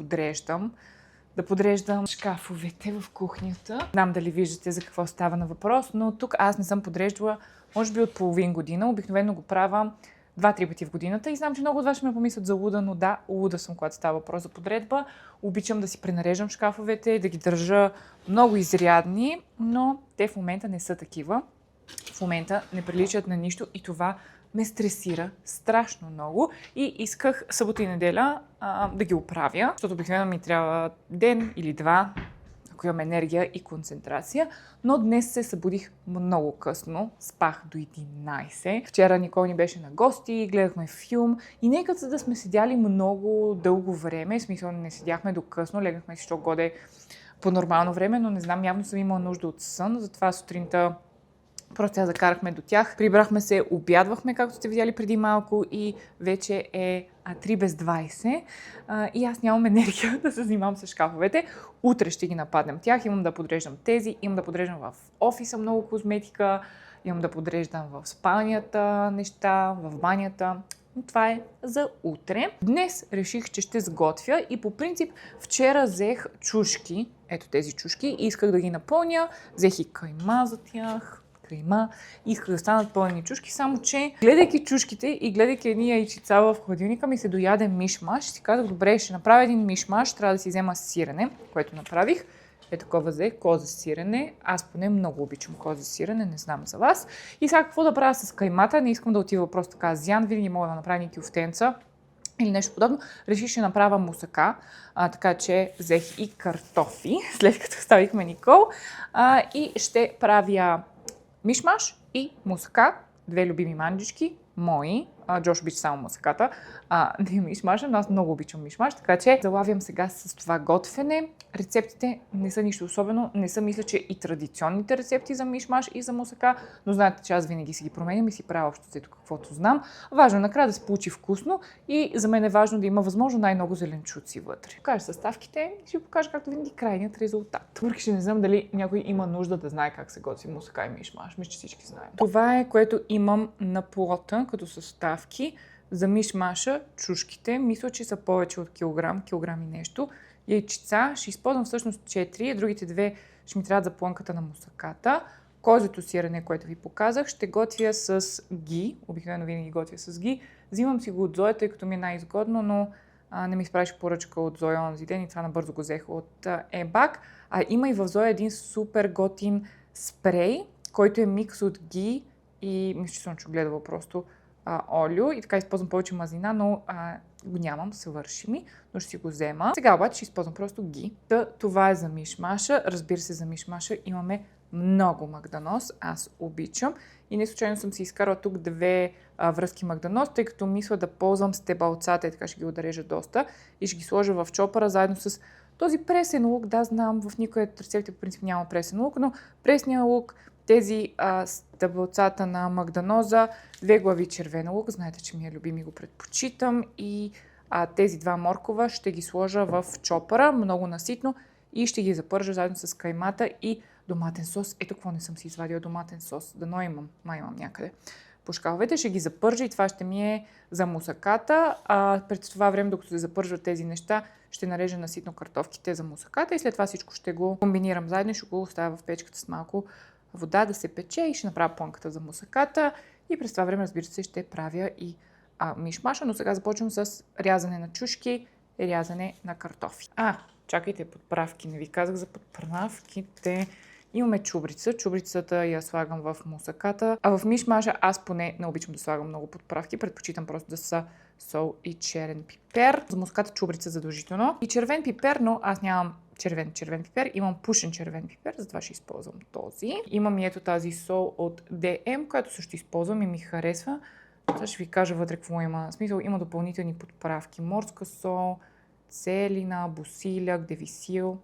A: подреждам шкафовете в кухнята. Знам дали виждате за какво става на въпрос, но тук аз не съм подреждала, може би от половин година. Обикновено го правя 2-3 пъти в годината и знам, че много от вас ще ме помислят за луда, но да, луда съм, когато става въпрос за подредба. Обичам да си пренареждам шкафовете, да ги държа много изрядни, но те в момента не са такива. В момента не приличат на нищо и това ме стресира страшно много и исках събота и неделя да ги оправя, защото обикновено ми трябва ден или два, ако имам енергия и концентрация, но днес се събудих много късно, спах до 11. Вчера Никол ни беше на гости, гледахме филм и нека да сме седяли много дълго време, в смисъл не седяхме до късно, легнахме си що годе по нормално време, но не знам, явно съм имала нужда от сън, затова сутринта просто я закарахме до тях. Прибрахме се, обядвахме, както сте видяли преди малко и вече е 3 без 20 и аз нямам енергия да се занимавам с шкафовете. Утре ще ги нападнем тях, имам да подреждам тези, имам да подреждам в офиса много козметика, имам да подреждам в спалнята неща, в банята. Но това е за утре. Днес реших, че ще сготвя и по принцип вчера взех чушки, ето тези чушки, и исках да ги напълня, взех и кайма за тях. Исках да станат пълни чушки, само че гледайки чушките и гледайки едни яйчица в хладилника ми се дояде мишмаш. Си казах, добре, ще направя един мишмаш, трябва да си взема сирене, което направих. Е такова взех, козе сирене. Аз поне много обичам козе сирене, не знам за вас. И сега какво да правя с каймата? Не искам да отива просто така зян, винаги мога да направя ни кюфтенца или нещо подобно. Реших, ще направя мусака, така че взех и картофи, след като ставихме Никол. И ще правя мишмаш и мусака, две любими манджички, мои. Джош обича само мусаката, не мишмаша, но аз много обичам мишмаш, така че залавям сега с това готвене. Рецептите не са нищо особено, не са мисля, че и традиционните рецепти за мишмаш и за мусака, но знаете, че аз винаги си ги променям и си правя общо взето каквото знам. Важно е накрая да се получи вкусно и за мен е важно да има възможно най-много зеленчуци вътре. Покажа съставките и ще ви покажа както винаги крайният резултат. Въпреки че не знам дали някой има нужда да знае как се готви мусака и мишмаш, мисля, че всички знаем. Това е, което имам на плота като съставки. За мишмаша, чушките, мисля, че са повече от килограм и нещо. Яйчица, ще използвам всъщност 4, другите две ще ми трябва за плънката на мусаката. Козето сирене, което ви показах, ще готвя с ги, обикновено винаги готвя с ги. Взимам си го от Зоя, тъй като ми е най-изгодно, но не ми изпраща поръчка от Зоя онзи ден и това набързо го взех от Ебак. Има и в Зоя един супер готин спрей, който е микс от ги и мисля, че съм гледала просто олио и така използвам повече мазнина, но го нямам, свърши ми, но ще си го взема. Сега обаче ще използвам просто ги. Това е за мишмаша. Разбира се, за мишмаша имаме много магданос. Аз обичам. И не случайно съм си изкарала тук две връзки магданос, тъй като мисля да ползвам стебалцата и така ще ги отрежа доста и ще ги сложа в чопъра заедно с този пресен лук. Да, знам, в никоя от рецептите по принцип няма пресен лук, но пресния лук, тези стъбълцата на магданоза, 2 глави червен лук, знаете, че ми е любим и го предпочитам, и тези 2 моркова ще ги сложа в чопъра, много наситно, и ще ги запържа заедно с каймата и доматен сос. Ето какво не съм си извадила доматен сос, дано имам, имам някъде. По шкаловете ще ги запържа и това ще ми е за мусаката. Пред това време, докато се запържат тези неща, ще нарежа наситно картофките за мусаката и след това всичко ще го комбинирам заедно и ще го оставя в печката с малко вода да се пече и ще направя плънката за мусаката и през това време, разбира се, ще правя и мишмаша, но сега започвам с рязане на чушки и рязане на картофи. Чакайте, подправки, не ви казах за подправките. Имаме чубрица. Чубрицата я слагам в мусаката. А в мишмаша аз поне не обичам да слагам много подправки. Предпочитам просто да са сол и черен пипер. За муската чубрица задължително. И червен пипер, но аз нямам червен пипер. Имам пушен червен пипер, затова ще използвам този. Имам и ето тази сол от DM, която също използвам и ми харесва. Сега ще ви кажа вътре какво има. В смисъл, има допълнителни подправки. Морска сол, целина, босиляк, девисил.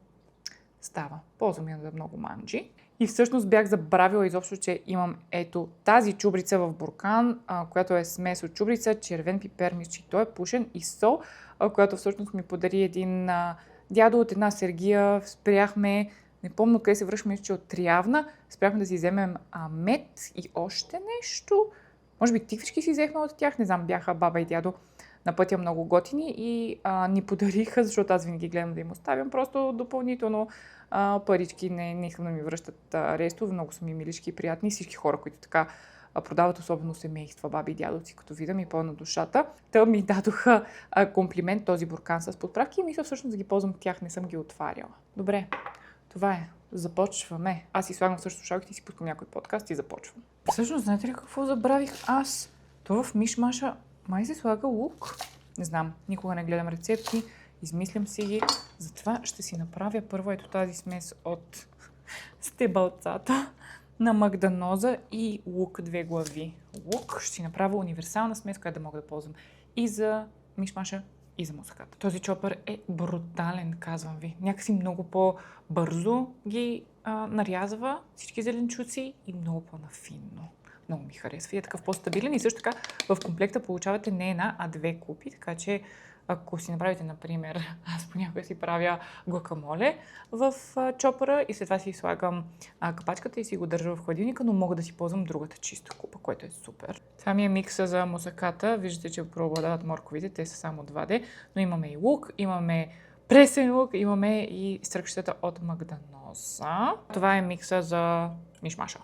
A: Става. Ползвам я за много манджи. И всъщност бях забравила изобщо, че имам ето тази чубрица в буркан, която е смес от чубрица, червен пипер, мисля, че той е пушен, и сол, която всъщност ми подари един дядо от една сергия. Спряхме, не помня къде се връщаме, че от Триявна, спряхме да си вземем мед и още нещо. Може би тиквички си взехме от тях, не знам, бяха баба и дядо на пътя много готини и ни подариха, защото аз винаги гледам да им оставям просто допълнително парички, не искам да ми връщат ресто, много са ми милички и приятни. Всички хора, които така продават, особено семейства, баби и дядовци, като видя ми пълна душата. Та ми дадоха комплимент този буркан с подправки и мисля всъщност да ги ползвам тях, не съм ги отваряла. Добре, това е. Започваме. Аз си слагам също шалките и си пускам някой подкаст и започвам. Всъщност, знаете ли какво забравих аз? То в мишмаша май се слага лук. Не знам, никога не гледам рецепти, измислям си ги. Затова ще си направя първо ето тази смес от стебълцата на магданоза и лук 2 глави. Лук ще си направя универсална смес, която да мога да ползвам и за мишмаша, и за мусаката. Този чопър е брутален, казвам ви. Някакси много по-бързо ги нарязва всички зеленчуци и много по-нафинно. Много ми харесва и е такъв по-стабилен и също така в комплекта получавате не една, а 2 купи, така че ако си направите, например, аз понякога си правя гуакамоле в чопъра и след това си слагам капачката и си го държа в хладилника, но мога да си ползвам другата чиста купа, което е супер. Това ми е микса за мусаката. Виждате, че преобладават морковите, те са само 2D, но имаме и лук, имаме пресен лук, имаме и стръкчетата от магданоза. Това е микса за мишмаша.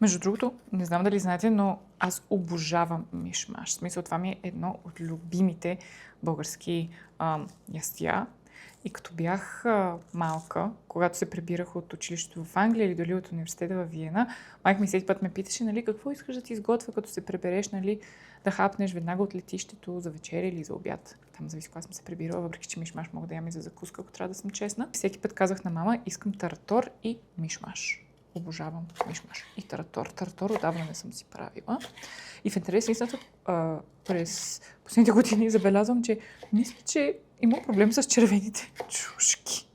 A: Между другото, не знам дали знаете, но аз обожавам мишмаш. В смисъл, това ми е едно от любимите български ястия. И като бях малка, когато се прибирах от училището в Англия или дали от университета в Виена, майка ми всеки път ме питаше, нали, какво искаш да ти изготвя, като се прибереш, нали, да хапнеш веднага от летището за вечеря или за обяд. Там зависи кога съм се прибирала, въпреки че мишмаш мога да ям и за закуска, ако трябва да съм честна. Всеки път казах на мама, искам таратор и мишмаш. Обожавам мишмаш и таратор. Таратор отдавна не съм си правила. И в интерес на истината, през последните години забелязвам, че мисля, че има проблем с червените чушки.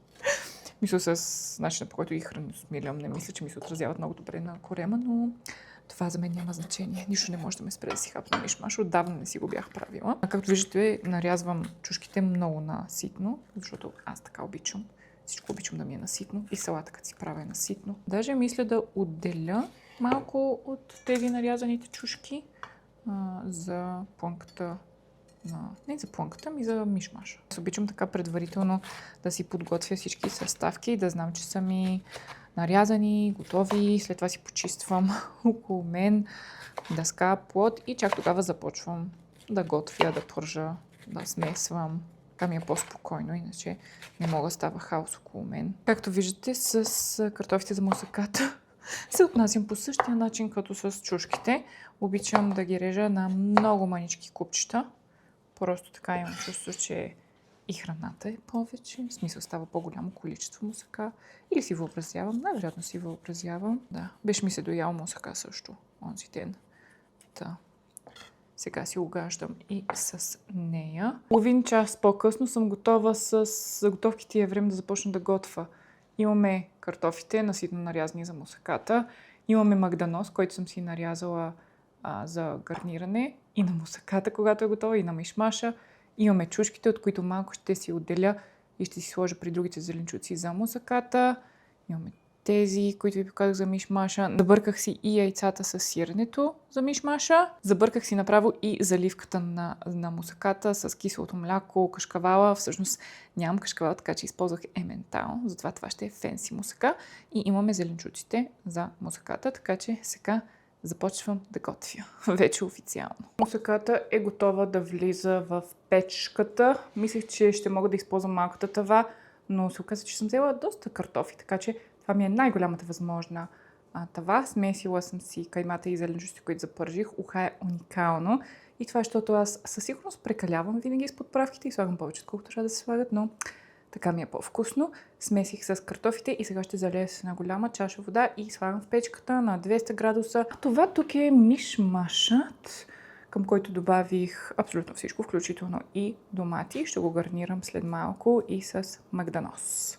A: Мисля с начина, по който ги храносмилям. Не мисля, че ми се отразяват много добре на корема, но това за мен няма значение. Нищо не може да ме спре да си хапна мишмаш. Отдавна не си го бях правила. Както виждате, нарязвам чушките много наситно, защото аз така обичам. Всичко обичам да ми е наситно и салата, като си правя, е наситно. Даже мисля да отделя малко от тези нарязаните чушки за плънката. Не за плънката, ми за мишмаша. Аз обичам така предварително да си подготвя всички съставки и да знам, че са ми нарязани, готови. След това си почиствам около мен дъска, плод и чак тогава започвам да готвя, да пържа, да смесвам. Така ми е по-спокойно, иначе не мога да става хаос около мен. Както виждате, с картофите за мусаката се отнасям по същия начин, като с чушките. Обичам да ги режа на много манички купчета. Просто така имам чувство, че и храната е повече. В смисъл става по-голямо количество мусака. Или си въобразявам. Най-вероятно си въобразявам. Да, беше ми се доял мусака също онзи ден. Да. Сега си угаждам и с нея. Половин час по-късно съм готова с заготовките и е време да започна да готвя. Имаме картофите, наситно нарязани за мусаката. Имаме магданоз, който съм си нарязала за гарниране. И на мусаката, когато е готова, и на мишмаша. Имаме чушките, от които малко ще си отделя и ще си сложа при другите зеленчуци за мусаката. Имаме тези, които ви показах за мишмаша. Забърках си и яйцата с сиренето за мишмаша. Забърках си направо и заливката на мусаката с киселото мляко, кашкавала. Всъщност нямам кашкавал, така че използвах ементал. Затова това ще е фенси мусака. И имаме зеленчуците за мусаката, така че сега започвам да готвя. Вече официално. Мусаката е готова да влиза в печката. Мислех, че ще мога да използвам малката тава, но се оказа, че съм взела доста картофи, така че това ми е най-голямата възможна тава. Смесила съм си каймата и зеленчуците, които запържих. Уха е уникално. И това е, защото аз със сигурност прекалявам винаги с подправките и слагам повече, колкото трябва да се слагат, но така ми е по-вкусно. Смесих с картофите и сега ще залея с една голяма чаша вода и слагам в печката на 200 градуса. Това тук е мишмашът, към който добавих абсолютно всичко, включително и домати. Ще го гарнирам след малко и с магданоз.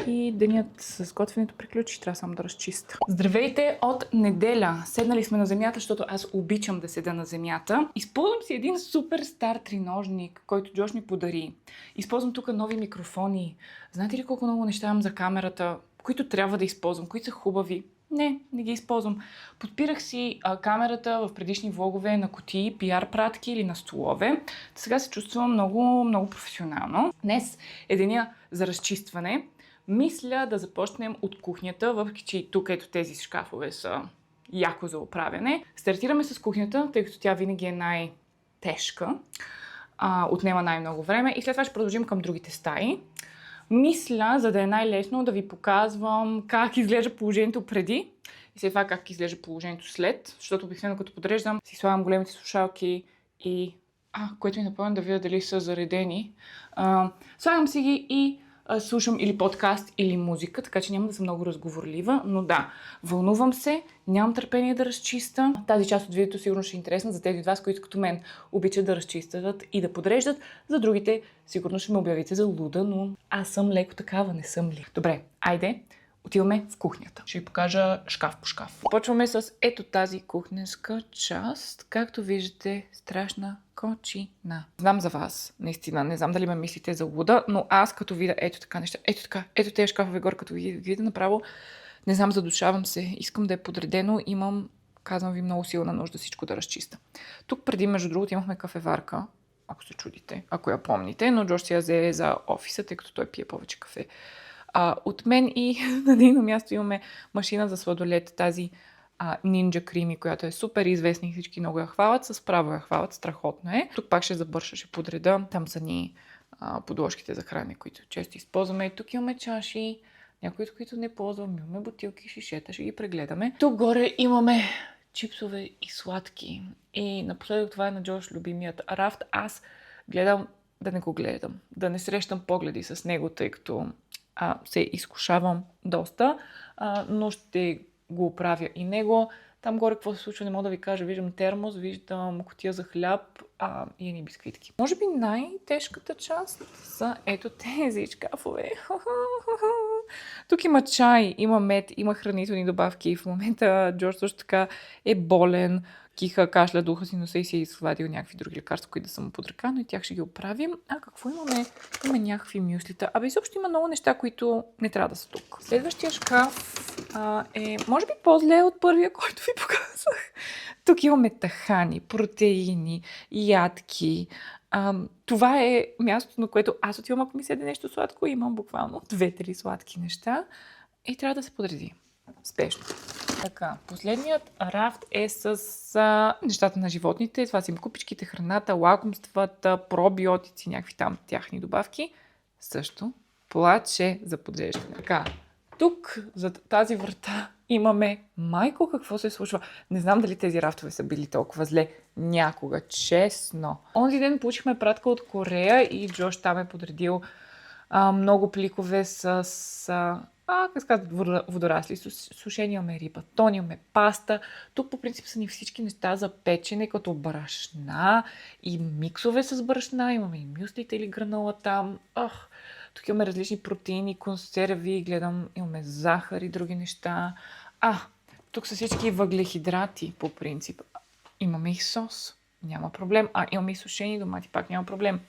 A: И денят с готвенето приключи, трябва само да разчиста. Здравейте от неделя! Седнали сме на земята, защото аз обичам да седа на земята. Използвам си един супер стар триножник, който Джош ми подари. Използвам тук нови микрофони. Знаете ли колко много неща имам за камерата, които трябва да използвам, които са хубави? Не ги използвам. Подпирах си камерата в предишни влогове на кутии, пиар пратки или на столове. Сега се чувствам много, много професионално. Днес е деня за разчистване. Мисля да започнем от кухнята, въпреки че и тук ето тези шкафове са яко за оправяне. Стартираме с кухнята, тъй като тя винаги е най-тежка, отнема най-много време и след това ще продължим към другите стаи. Мисля, за да е най-лесно, да ви показвам как изглежда положението преди и след това как изглежда положението след, защото обикновено като подреждам си слагам големите слушалки и което ми напомня да видя дали са заредени. Слагам си ги и слушам или подкаст, или музика, така че няма да съм много разговорлива, но да, вълнувам се, нямам търпение да разчиста. Тази част от видеото сигурно ще е интересна за тези от вас, които като мен обичат да разчистват и да подреждат. За другите сигурно ще ме обявите за луда, но аз съм леко такава, не съм ли? Добре, айде, отиваме в кухнята. Ще ви покажа шкаф по шкаф. Почваме с ето тази кухненска част. Както виждате, страшна кочина. Знам за вас, наистина, не знам дали ме мислите за луда, но аз като видя ето така неща, ето тези шкафове горе, като видя направо, не знам, задушавам се, искам да е подредено, имам, казвам ви, много силна нужда всичко да разчиста. Тук преди, между другото, имахме кафеварка, ако се чудите, ако я помните, но Джош си я взе за офиса, тъй като той пие повече кафе от мен и на нейно място имаме машина за сладолед, тази Ninja Creamy, която е супер известна и всички много я хвалят, с право я хвалят, страхотно е. Тук пак ще забърша, ще подреда. Там са ни подложките за хране, които често използваме. Тук имаме чаши, някои от които не ползвам, имаме бутилки, шишета, ще ги прегледаме. Тук горе имаме чипсове и сладки. И напоследък това е на Джош любимият рафт. Аз гледам да не го гледам, да не срещам погледи с него, тъй като се изкушавам доста, но ще го оправя и него. Там горе какво се случва, не мога да ви кажа. Виждам термос, виждам кутия за хляб и едни бисквитки. Може би най-тежката част са ето тези шкафове. Тук има чай, има мед, има хранителни добавки. В момента Джордж също така е болен. Киха, кашля, духа си носа и си е извадил някакви други лекарства, които да са му под ръка, но и тях ще ги оправим. Какво имаме? Има някакви мюслита. Изобщо има много неща, които не трябва да са тук. Следващия шкаф е, може би, по-зле от първия, който ви показах. Тук имаме тахани, протеини, ядки. Това е мястото, на което аз отивам, ако ми седе нещо сладко, имам буквално 2-3 сладки неща и трябва да се подреди. Спешно. Така, последният рафт е с нещата на животните. Това са им купичките, храната, лакомствата, пробиотици, някакви там тяхни добавки. Също плаче за подреждане. Така, тук за тази врата имаме... Майко, какво се случва? Не знам дали тези рафтове са били толкова зле някога, честно. Онзи ден получихме пратка от Корея и Джош там е подредил много пликове с... как се казват, водорасли, сушени, имаме риба, тон, имаме паста. Тук по принцип са ни всички неща за печене, като брашна и миксове с брашна. Имаме и мюслите или гранола там. Тук имаме различни протеини, консерви, гледам, имаме захар и други неща. Тук са всички въглехидрати по принцип. Имаме и сос, няма проблем. Имаме и сушени домати, пак няма проблем.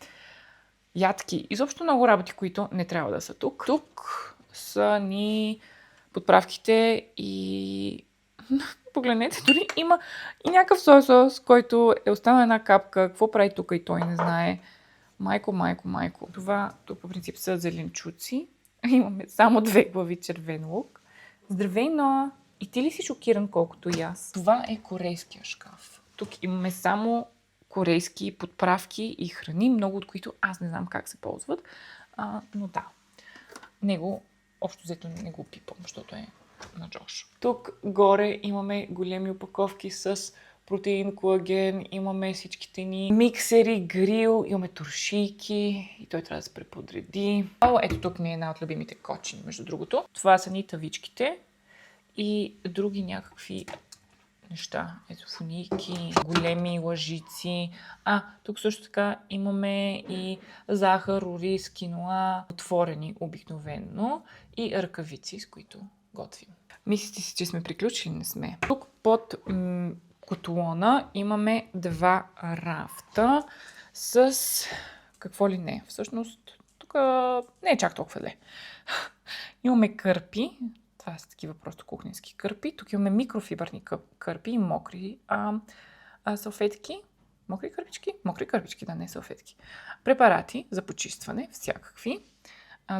A: Ядки, изобщо много работи, които не трябва да са тук. Тук са ни подправките и погледнете, дори има и някакъв соя сос, който е останал една капка. Какво прави тук и той не знае. Майко. Това тук по принцип са зеленчуци. Имаме само 2 глави червен лук. Здравей, Ноа! И ти ли си шокиран колкото и аз? Това е корейския шкаф. Тук имаме само корейски подправки и храни, много от които аз не знам как се ползват. Но да. него общо взето не го пипам, защото е на Джош. Тук горе имаме големи опаковки с протеин, колаген, имаме всичките ни миксери, грил, имаме туршийки и той трябва да се преподреди. Ето тук ми е една от любимите кочини, между другото. Това са ни тавичките и други някакви неща. Ето фунийки, големи лъжици. Тук също така имаме и захар, ориз, киноа, отворени обикновено и ръкавици, с които готвим. Мислите си, че сме приключили? Не сме. Тук под котлона имаме два рафта с какво ли не. Всъщност, тук не е чак толкова зле. Имаме кърпи. Това са такива просто кухненски кърпи. Тук имаме микрофибърни кърпи и мокри салфетки. Мокри кърпички? Мокри кърпички, да, не салфетки. Препарати за почистване, всякакви.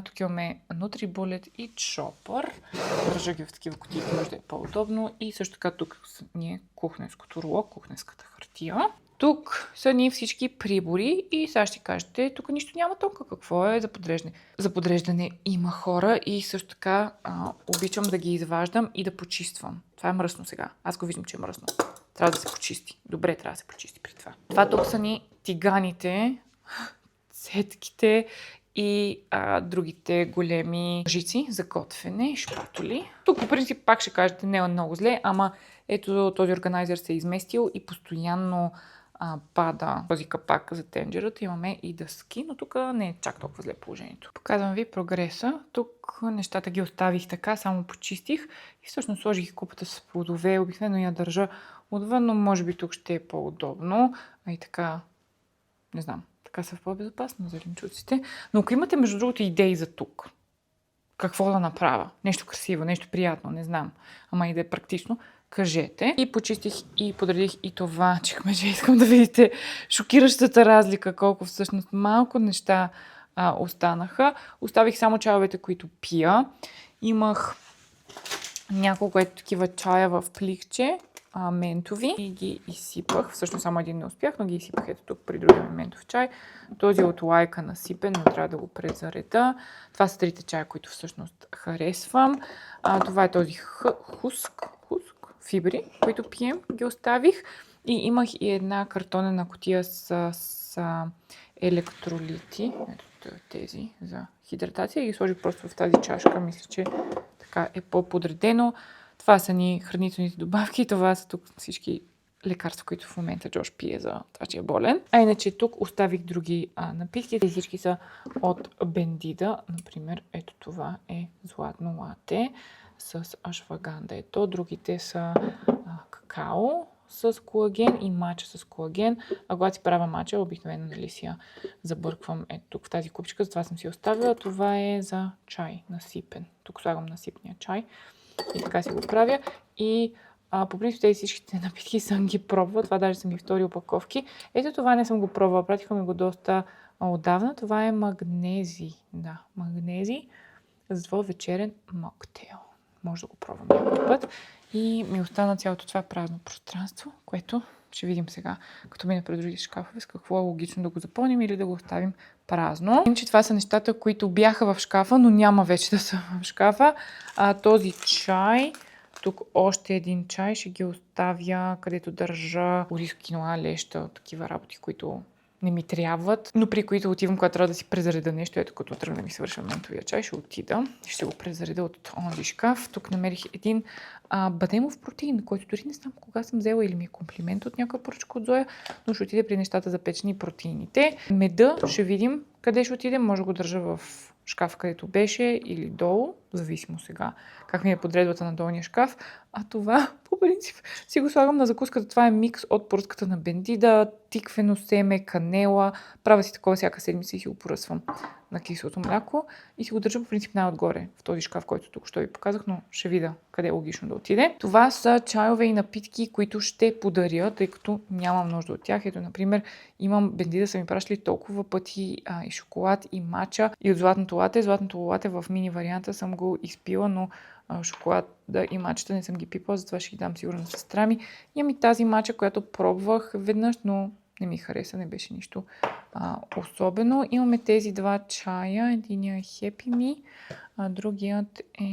A: Тук имаме Nutribullet и Chopper. Държа ги в такива кутии, може да е по-удобно. И също така тук ни е кухненското руло, кухненската хартия. Тук са ни всички прибори и сега ще кажете, тук нищо няма толкова. Какво е за подреждане? За подреждане има хора и също така обичам да ги изваждам и да почиствам. Това е мръсно сега. Аз го виждам, че е мръсно. Трябва да се почисти. Добре, трябва да се почисти при това. Това тук са ни тиганите, цетките и другите големи жици за готвене, шпатули. Тук по принцип пак ще кажете, не е много зле, ама ето този органайзер се е изместил и постоянно пада този капак за тенджерата. Имаме и дъски, но тук не е чак толкова зле положението. Показвам ви прогреса. Тук нещата ги оставих така, само почистих и всъщност сложих купата с плодове. Обикновено я държа отвън, но може би тук ще е по-удобно. И така, не знам, така са по-безопасно зеленчуците. Но ако имате между другото идеи за тук, какво да направя, нещо красиво, нещо приятно, не знам, ама и да е практично, кажете. И почистих и подредих и това чекмедже. Искам да видите шокиращата разлика, колко всъщност малко неща останаха. Оставих само чайовете, които пия. Имах няколко такива чая в пликче, ментови, и ги изсипах. Всъщност само един не успях, но ги изсипах ето тук при другия ментов чай. Този от лайка насипен, но трябва да го презареда. Това са трите чая, които всъщност харесвам. Това е този хуск, фибри, които пием, ги оставих. И имах и една картонена кутия с електролити. Ето тези за хидратация. И ги сложих просто в тази чашка. Мисля, че така е по-подредено. Това са ни хранителните добавки. Това са тук всички лекарства, които в момента Джош пие за това, че е болен. Иначе тук оставих други напитки. Тези всички са от Бендида. Например, ето това е златно лате с ашваганда. Ето, другите са какао с колаген и мача с колаген. Когато си правя мача, обикновено нали си я забърквам ето тук в тази купчика, затова съм си оставила. Това е за чай насипен. Тук слагам насипния чай и така си го правя. И по принцип тези всичките напитки съм ги пробвала. Това даже са ми втори опаковки. Ето това не съм го пробвала. Пратиха ми го доста отдавна. Това е магнези. Да, магнези за твой вечерен моктейл. Може да го пробвам някой път. И ми остана цялото това празно пространство, което ще видим сега, като мине пред другите шкафове, с какво е логично да го запълним или да го оставим празно. Иначе това са нещата, които бяха в шкафа, но няма вече да са в шкафа. Този чай, тук още един чай, ще ги оставя, където държа ориз, киноа, леща, такива работи, които не ми трябват, но при които отивам, когато трябва да си презареда нещо. Ето като тръгна ми свършва ментовия чай, ще отида. Ще го презареда от онзи шкаф. Тук намерих един бадемов протеин, който дори не знам кога съм взела или ми е комплимент от някаква поръчка от Зоя, но ще отиде при нещата за печени протеините. Меда ще видим къде ще отиде. Може да го държа в шкаф, където беше или долу, зависимо сега как ми е подредбата на долния шкаф. А това, по принцип, си го слагам на закуската. Това е микс от поръската на Бендида, тиквено семе, канела. Правя си такова всяка седмица и си го поръсвам на киселото мляко и си го държа по принцип най-отгоре в този шкаф, който тук ще ви показах, но ще видя къде е логично да отиде. Това са чайове и напитки, които ще подаря, тъй като нямам нужда от тях. Ето, например, имам Бендида, са ми пращали толкова пъти и шоколад, и мача, и от златното лате. Златното лате в мини варианта съм го изпила, но шоколад и мачата не съм ги пипала, затова ще ги дам сигурно на сестра ми. Имам и тази мача, която пробвах веднъж, но не ми хареса, не беше нищо особено. Имаме тези два чая. Единият е Happy Me, а другият е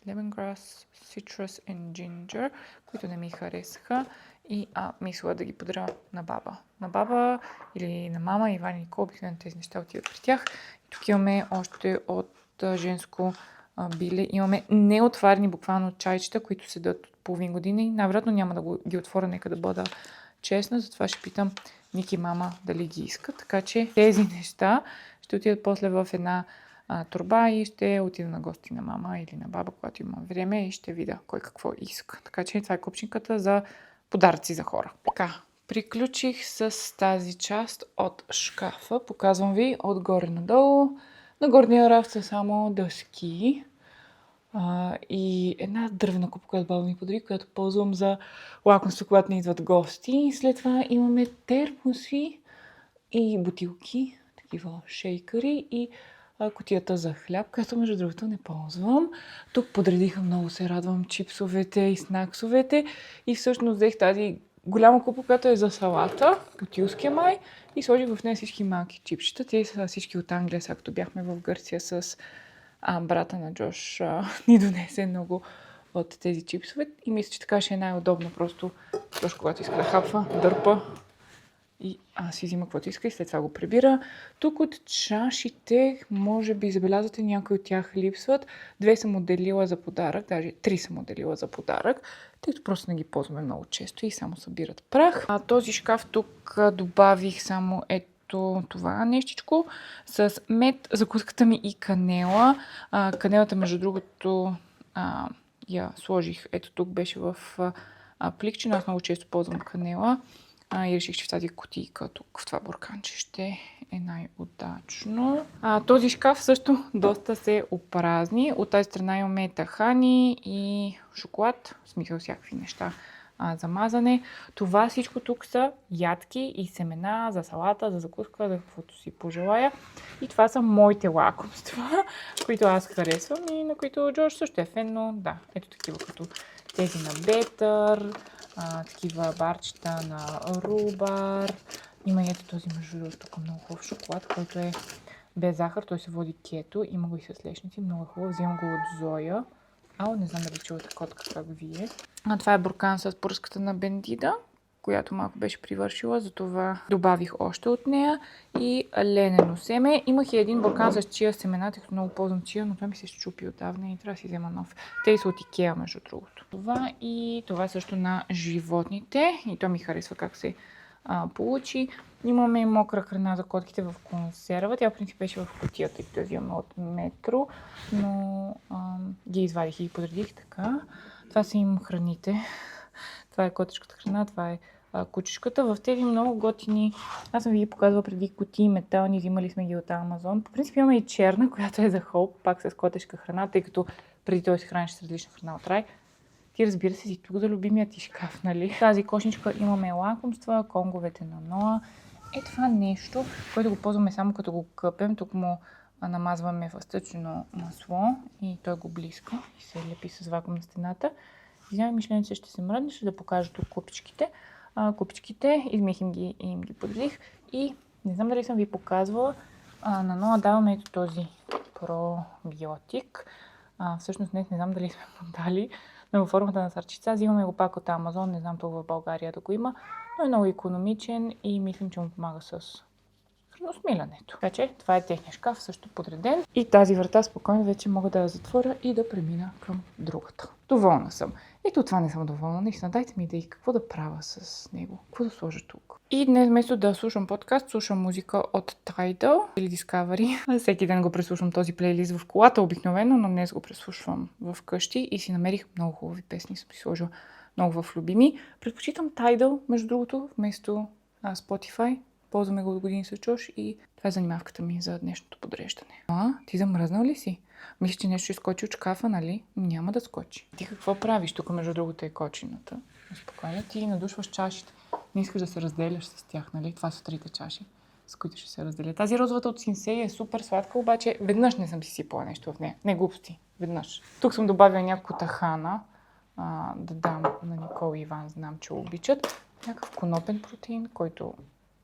A: Lemongrass, Citrus and Ginger, които не ми харесаха. И мисля да ги подаря на баба. На баба или на мама, Иван и Никол, обикновено тези неща отиват при тях. И тук имаме още от женско биле. Имаме неотварени буквално чайчета, които седат от половин година и най-вероятно няма да ги отворя, нека да бъда честна. Затова ще питам Ники и мама дали ги искат. Така че тези неща ще отидат после в една торба и ще отида на гости на мама или на баба, когато имам време и ще видя кой какво иска. Така че това е купчинката за подаръци за хора. Така, приключих с тази част от шкафа. Показвам ви отгоре надолу. На горния рафт са само дъски и една дървена купа, която баба ми подари, която ползвам за лакомство, когато не идват гости. След това имаме термоси и бутилки, такива шейкъри и кутията за хляб, която между другото не ползвам. Тук подредиха, много се радвам, чипсовете и снаксовете и всъщност взех тази голяма купа, която е за салата, бутилския май, и сложих в нея всички малки чипчета. Те са всички от Англия, сега като бяхме в Гърция с брата на Джош, ни донесе много от тези чипсове и мисля, че така ще е най-удобно. Просто Джош, когато иска да хапва, дърпа и си взима каквото иска и след това го прибира. Тук от чашите, може би забелязвате, някои от тях липсват. 2 съм отделила за подарък, даже 3 съм отделила за подарък, тъй като просто не ги ползваме много често и само събират прах. Този шкаф тук добавих само това нещичко с мед, закуската ми и канела. Канелата, между другото, я сложих, ето тук беше в пликче, но аз много често ползвам канела. И реших, че в тази кутийка тук, в това бурканче, ще е най-удачно. Този шкаф също доста се опразни. От тази страна имаме тахани и шоколад, в смисъл всякакви неща за мазане. Това всичко тук са ядки и семена за салата, за закуска, за каквото си пожелая. И това са моите лакомства, които аз харесвам и на които Джордж също е фен, но да, ето такива като тези на Бетър, такива барчета на Рубар. Има и ето този, между другото, тук много хубав шоколад, който е без захар, той се води кето, има го и с лешници, много хубав, взимам го от Зоя. Не знам дали чувате котка как вие. Това е буркан с пръската на Бендида, която малко беше привършила, затова добавих още от нея. И ленено семе. Имах и един буркан с чия семена, тъй като много ползвам чия, но това ми се щупи отдавна и трябва да си взема нов. Те са от Икеа, между другото. Това е също на животните и то ми харесва как се получи. Имаме мокра храна за котките в консерва. Тя в принцип беше в кутията и тази имаме от Метро, но ги извадих и ги подредих така. Това са им храните. Това е котешката храна, това е кучешката. В тези много готини, аз съм ви ги показвала преди, кутии метални, взимали сме ги от Амазон. По принцип имаме и черна, която е за Хоуп, пак с котешка храна, тъй като преди той се хранеше с различна храна от Рай. Ти, разбира се, си тук за любимия ти шкаф, нали? Тази кошничка имаме лакомства, конговете на Ноа. Това нещо, което го ползваме само като го къпем. Тук му намазваме въстъчено масло и той го близка и се лепи с вакуум на стената. Извинявай, мишленце ще се мръдне, ще да покажа тук купичките. Купичките, измих им ги и им ги подредих. И не знам дали съм ви показвала, на Ноа даваме ето този пробиотик. Всъщност не знам дали сме му дали, но във формата на сърчица. Взимаме го пак от Амазон, не знам тук в България да го има, но е много икономичен и мислим, че му помага с храносмилянето. Така че това е техния шкаф, също подреден. И тази врата спокойно вече мога да я затворя и да премина към другата. Доволна съм. Ето това не съм доволна. Наистина, дайте ми идеи какво да правя с него. Какво да сложа тук. И днес вместо да слушам подкаст, слушам музика от Tidal или Discovery. Всеки ден го преслушвам този плейлист в колата обикновено, но днес го преслушвам в къщи и си намерих много хубави песни. Съм си сложила много в любими. Предпочитам Tidal, между другото, вместо Spotify. Ползваме го от години с Джош и това е занимавката ми за днешното подреждане. Ти замръзнал ли си? Мислиш, че нещо ще скочи от шкафа, нали? Няма да скочи. Ти какво правиш? Тук между другото е кочината. Спокойно, ти надушваш чашите. Не искаш да се разделяш с тях, нали? Това са 3 чаши, с които ще се разделя. Тази розовата от Синсей е супер сладка, обаче веднъж не съм си сипала нещо в нея. Не, глупости. Веднъж. Тук съм добавила някакво тахана, да дам на Никол и Иван, знам, че обичат. Някакъв конопен протеин, който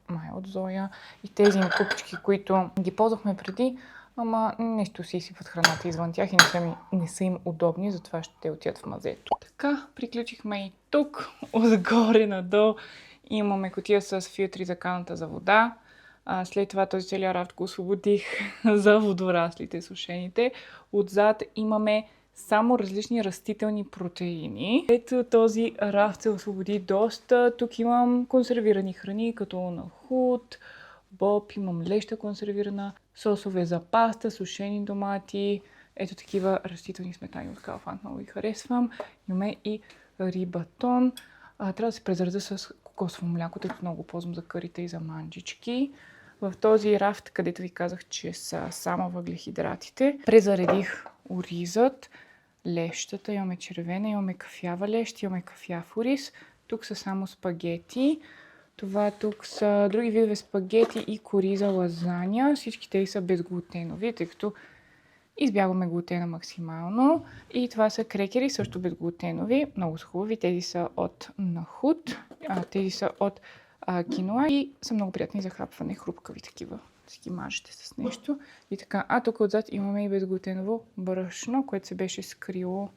A: май от Зоя. И тези купички, които ги ползвахме преди, ама нещо си изсипват храната извън тях и не са им удобни, затова ще отидат в мазето. Така, приключихме и тук. Отгоре надолу имаме кутия с филтри за каната за вода. След това този целият рафт го освободих за водораслите, сушените. Отзад имаме само различни растителни протеини. Ето този рафт се освободи доста. Тук имам консервирани храни, като нахут, боб, имам леща консервирана, сосове за паста, сушени домати. Ето такива растителни сметани от Kaufland, много ги харесвам. Имаме и рибатон. Трябва да се презредя с кокосово мляко, тъй като много ползвам за карите и за манджички. В този рафт, където ви казах, че са само въглехидратите, презаредих оризът, лещата, имаме червена, имаме кафява лещ, имаме кафяв ориз. Тук са само спагети. Това тук са други видове спагети и кориза лазаня. Всички те са безглутенови, тъй като избягваме глутена максимално. И това са крекери, също безглутенови. Много са хубави. Тези са от нахут, тези са от киноа и са много приятни за хапване, хрупкави такива. Си ги мажете с нещо. И така. Тук отзад имаме и безглутеново брашно, което се беше скрило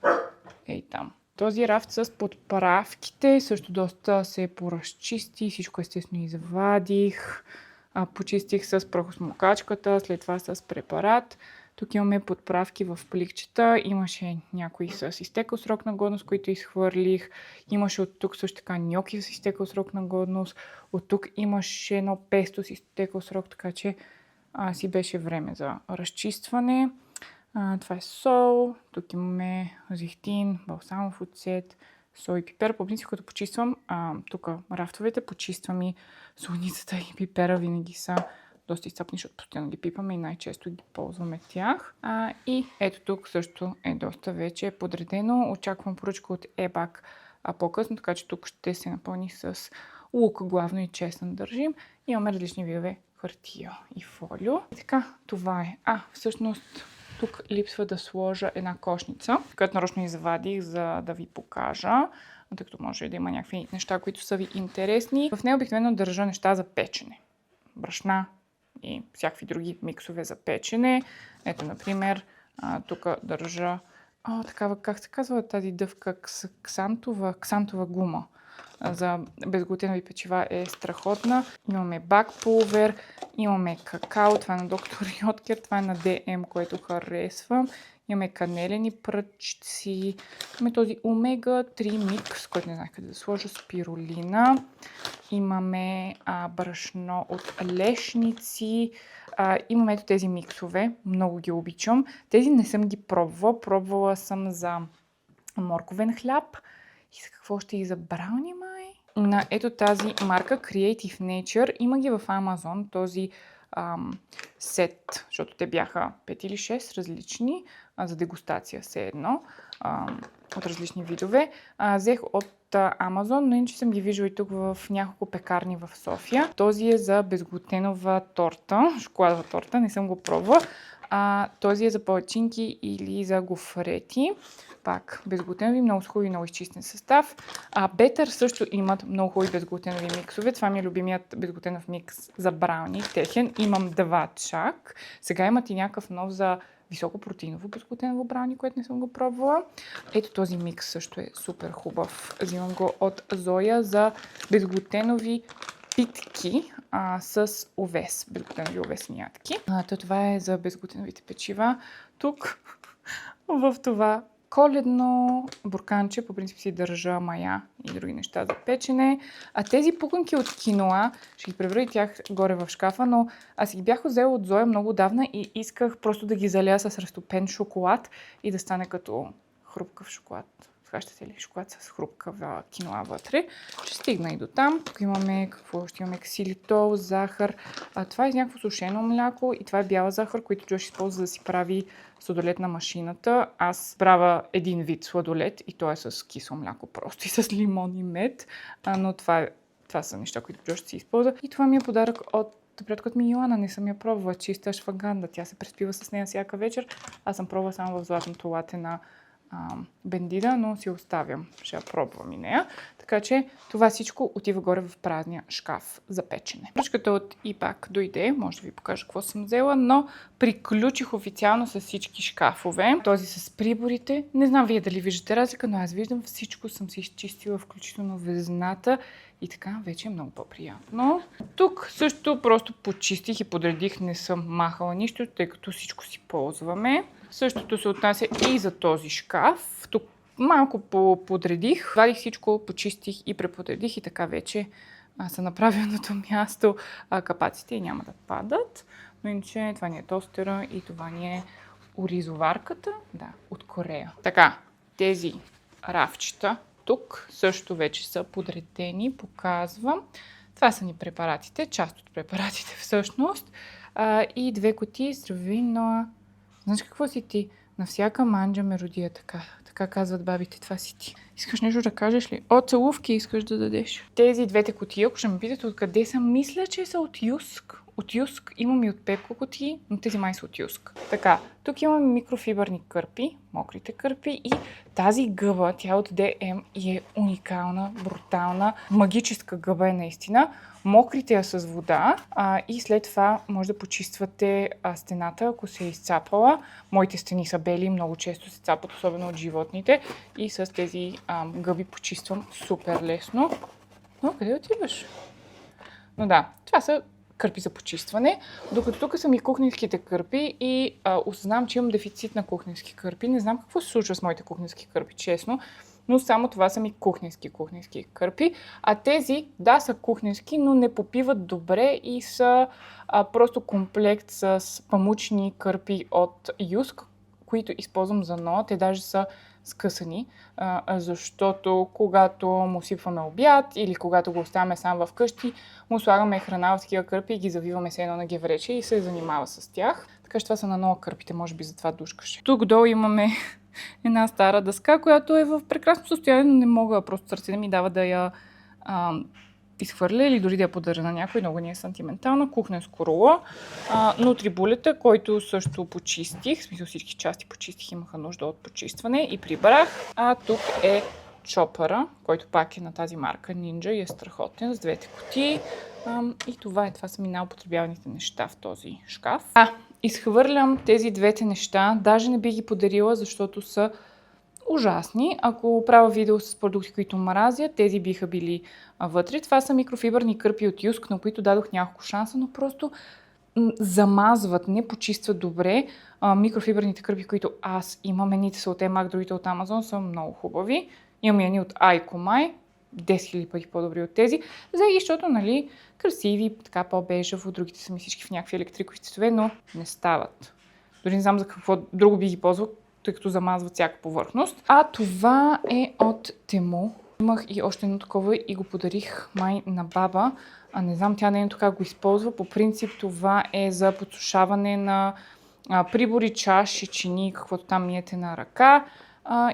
A: ей там. Този рафт с подправките също доста се поразчисти. Всичко естествено извадих. Почистих с прахосмокачката, след това с препарат. Тук имаме подправки в пликчета. Имаше някои с изтекъл срок на годност, които изхвърлих. Имаше от тук също така ньоки с изтекъл срок на годност. От тук имаше едно песто с изтекъл срок, така че си беше време за разчистване. Това е сол. Тук имаме зехтин, балсамов оцет, сол и пипер. По принцип, като почиствам, тук рафтовете, почиствам и солницата и пипера винаги са доста изцапни, защото постоянно ги пипаме и най-често ги ползваме тях. И ето тук също е доста вече подредено. Очаквам поръчка от ЕБАК по-късно, така че тук ще се напълни с лук, главно и чесън държим. Имаме различни видове хартия и фолио. И така, това е. Всъщност тук липсва да сложа една кошница, която нарочно извадих, за да ви покажа, тъй като може да има някакви неща, които са ви интересни. В нея обикновено държа неща за печене. Брашна и всякакви други миксове за печене. Ето, например, тук държа такава, как се казва тази дъвка, ксантова гума за безглутенови печива е страхотна. Имаме бак пулвер, имаме какао, това е на доктор Йоткер, това е на DM, което харесвам. Имаме канелени пръчци, имаме този омега 3 микс, който не знах къде да сложа, спирулина. Имаме брашно от лешници. Имаме ето тези миксове, много ги обичам. Тези не съм ги пробвала, пробвала съм за морковен хляб. И за какво ще и за брауни май? На ето тази марка Creative Nature. Има ги в Amazon този сет, защото те бяха 5 или 6 различни за дегустация все едно от различни видове. Взех от Amazon, но иначе съм ги виждала и тук в няколко пекарни в София. Този е за безглутенова торта, шоколадова торта, не съм го пробвала. Този е за палачинки или за гофрети. Пак безглутенови, много хубави, много изчистен състав. Бетър също имат много хубави безглутенови миксове. Това ми е любимият безглутенов микс за брауни, техен. Имам 2 чак. Сега имат и някакъв нов за високопротеиново безглутеново брауни, което не съм го пробвала. Ето този микс също е супер хубав. Взимам го от Зоя за безглутенови питки с овес, безглутенови овесни ядки. Това е за безглутеновите печива. Тук в това коледно бурканче, по принцип си държа мая и други неща за печене. Тези пуканки от киноа, ще ги превърна и тях горе в шкафа, но аз ги бях взела от Зоя много давна и исках просто да ги залея с разтопен шоколад и да стане като хрупкав шоколад. Схващате ли шоколад с хрупкава киноа вътре? Ще стигна и до там. Тук имаме какво? Ще имаме ксилитол, захар. Това е някакво сушено мляко и това е бяла захар, който Джош използва да си прави сладолет на машината. Аз правя един вид сладолет и то е с кисело мляко просто и с лимон и мед. Но това са неща, които Джош си използва. И това ми е подарък от приятелката ми Йоана. Не съм я пробвала. Чиста шваганда. Тя се преспива с нея всяка вечер. Аз съм пробвала само в златното лате на бендида, но си оставям. Ще я пробвам и нея. Така че това всичко отива горе в празния шкаф за печене. Поръчката от eBack дойде, може да ви покажа какво съм взела, но приключих официално с всички шкафове. Този с приборите. Не знам вие дали виждате разлика, но аз виждам всичко съм си изчистила, включително везната и така вече е много по-приятно. Тук също просто почистих и подредих, не съм махала нищо, тъй като всичко си ползваме. Същото се отнася и за този шкаф. Тук малко подредих, вадих всичко, почистих и преподредих и така вече са на правилното място капаците и няма да падат. Но иначе това ни е тостера и това ни е оризоварката, да, от Корея. Така, тези рафчета тук също вече са подредени, показвам. Това са ни препаратите, част от препаратите всъщност. И 2 кутии с вино. Знаеш какво си ти? На всяка манджа ме родия така. Така казват бабите, това си ти. Искаш нещо да кажеш ли? Целувки искаш да дадеш. Тези 2 кутии, ако ще ме питате откъде са, мисля, че са от Юск. От Юск имам и от Пепко кутии, но тези май са от Юск. Така, тук имаме микрофибърни кърпи, мокрите кърпи и тази гъба, тя от DM и е уникална, брутална, магическа гъба е наистина. Мокрите я с вода и след това може да почиствате стената, ако се е изцапала. Моите стени са бели, много често се цапат, особено от животните. И с тези гъби почиствам супер лесно. Но къде отиваш? Но да, това са кърпи за почистване. Докато тук са ми кухненските кърпи и осъзнавам, че имам дефицит на кухненски кърпи. Не знам какво се случва с моите кухненски кърпи, честно. Но само това са ми кухненски кърпи. А тези, да, са кухненски, но не попиват добре и са просто комплект с памучни кърпи от Юск, които използвам за ноа. Те даже са скъсани, защото когато му сипваме обяд или когато го оставяме сам вкъщи, му слагаме храна в такива кърпи и ги завиваме се едно на геврече и се занимава с тях. Така че това са на ноа кърпите, може би затова душкаше. Тук долу имаме една стара дъска, която е в прекрасно състояние, но не мога просто сърце да ми дава да я изхвърля или дори да я подаря на някой. Много ни е сантиментална. Кухненско руло. Нутрибулета, който също почистих. В смисъл всички части почистих, имаха нужда от почистване и прибрах. Тук е чопъра, който пак е на тази марка Ninja и е страхотен с 2 кутии. И това е. Това са ми най-употребяваните неща в този шкаф. Изхвърлям тези 2 неща. Даже не би ги подарила, защото са ужасни. Ако правя видео с продукти, които мразя, тези биха били вътре. Това са микрофибърни кърпи от Юск, на които дадох няколко шанса, но просто замазват, не почистват добре. Микрофибърните кърпи, които аз имам, едните са от Емак, другите от Амазон, са много хубави. Имам едни от Айкомай, 10 000 пъти по-добри от тези. Защото, нали, красиви, така по-бежаво, другите са ми всички в някакви електрикови цветове, но не стават. Дори не знам за какво друго би ги ползвал, тъй като замазват всяка повърхност. Това е от Тему. Имах и още едно такова и го подарих май на баба. Не знам тя нейното как го използва. По принцип това е за подсушаване на прибори, чаши, чини, каквото там миете на ръка.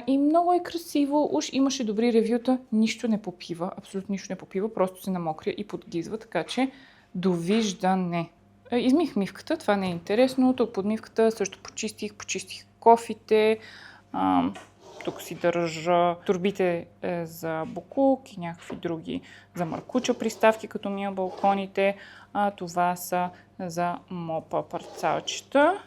A: И много е красиво. Уж имаше добри ревюта. Нищо не попива. Абсолютно нищо не попива. Просто се намокря и подгизва. Така че довиждане. Измих мивката. Това не е интересно. Тук под мивката също почистих кофите. Тук си държа турбите за бокук и някакви други за маркуча приставки, като мия балконите. Това са за мопа парцалчета.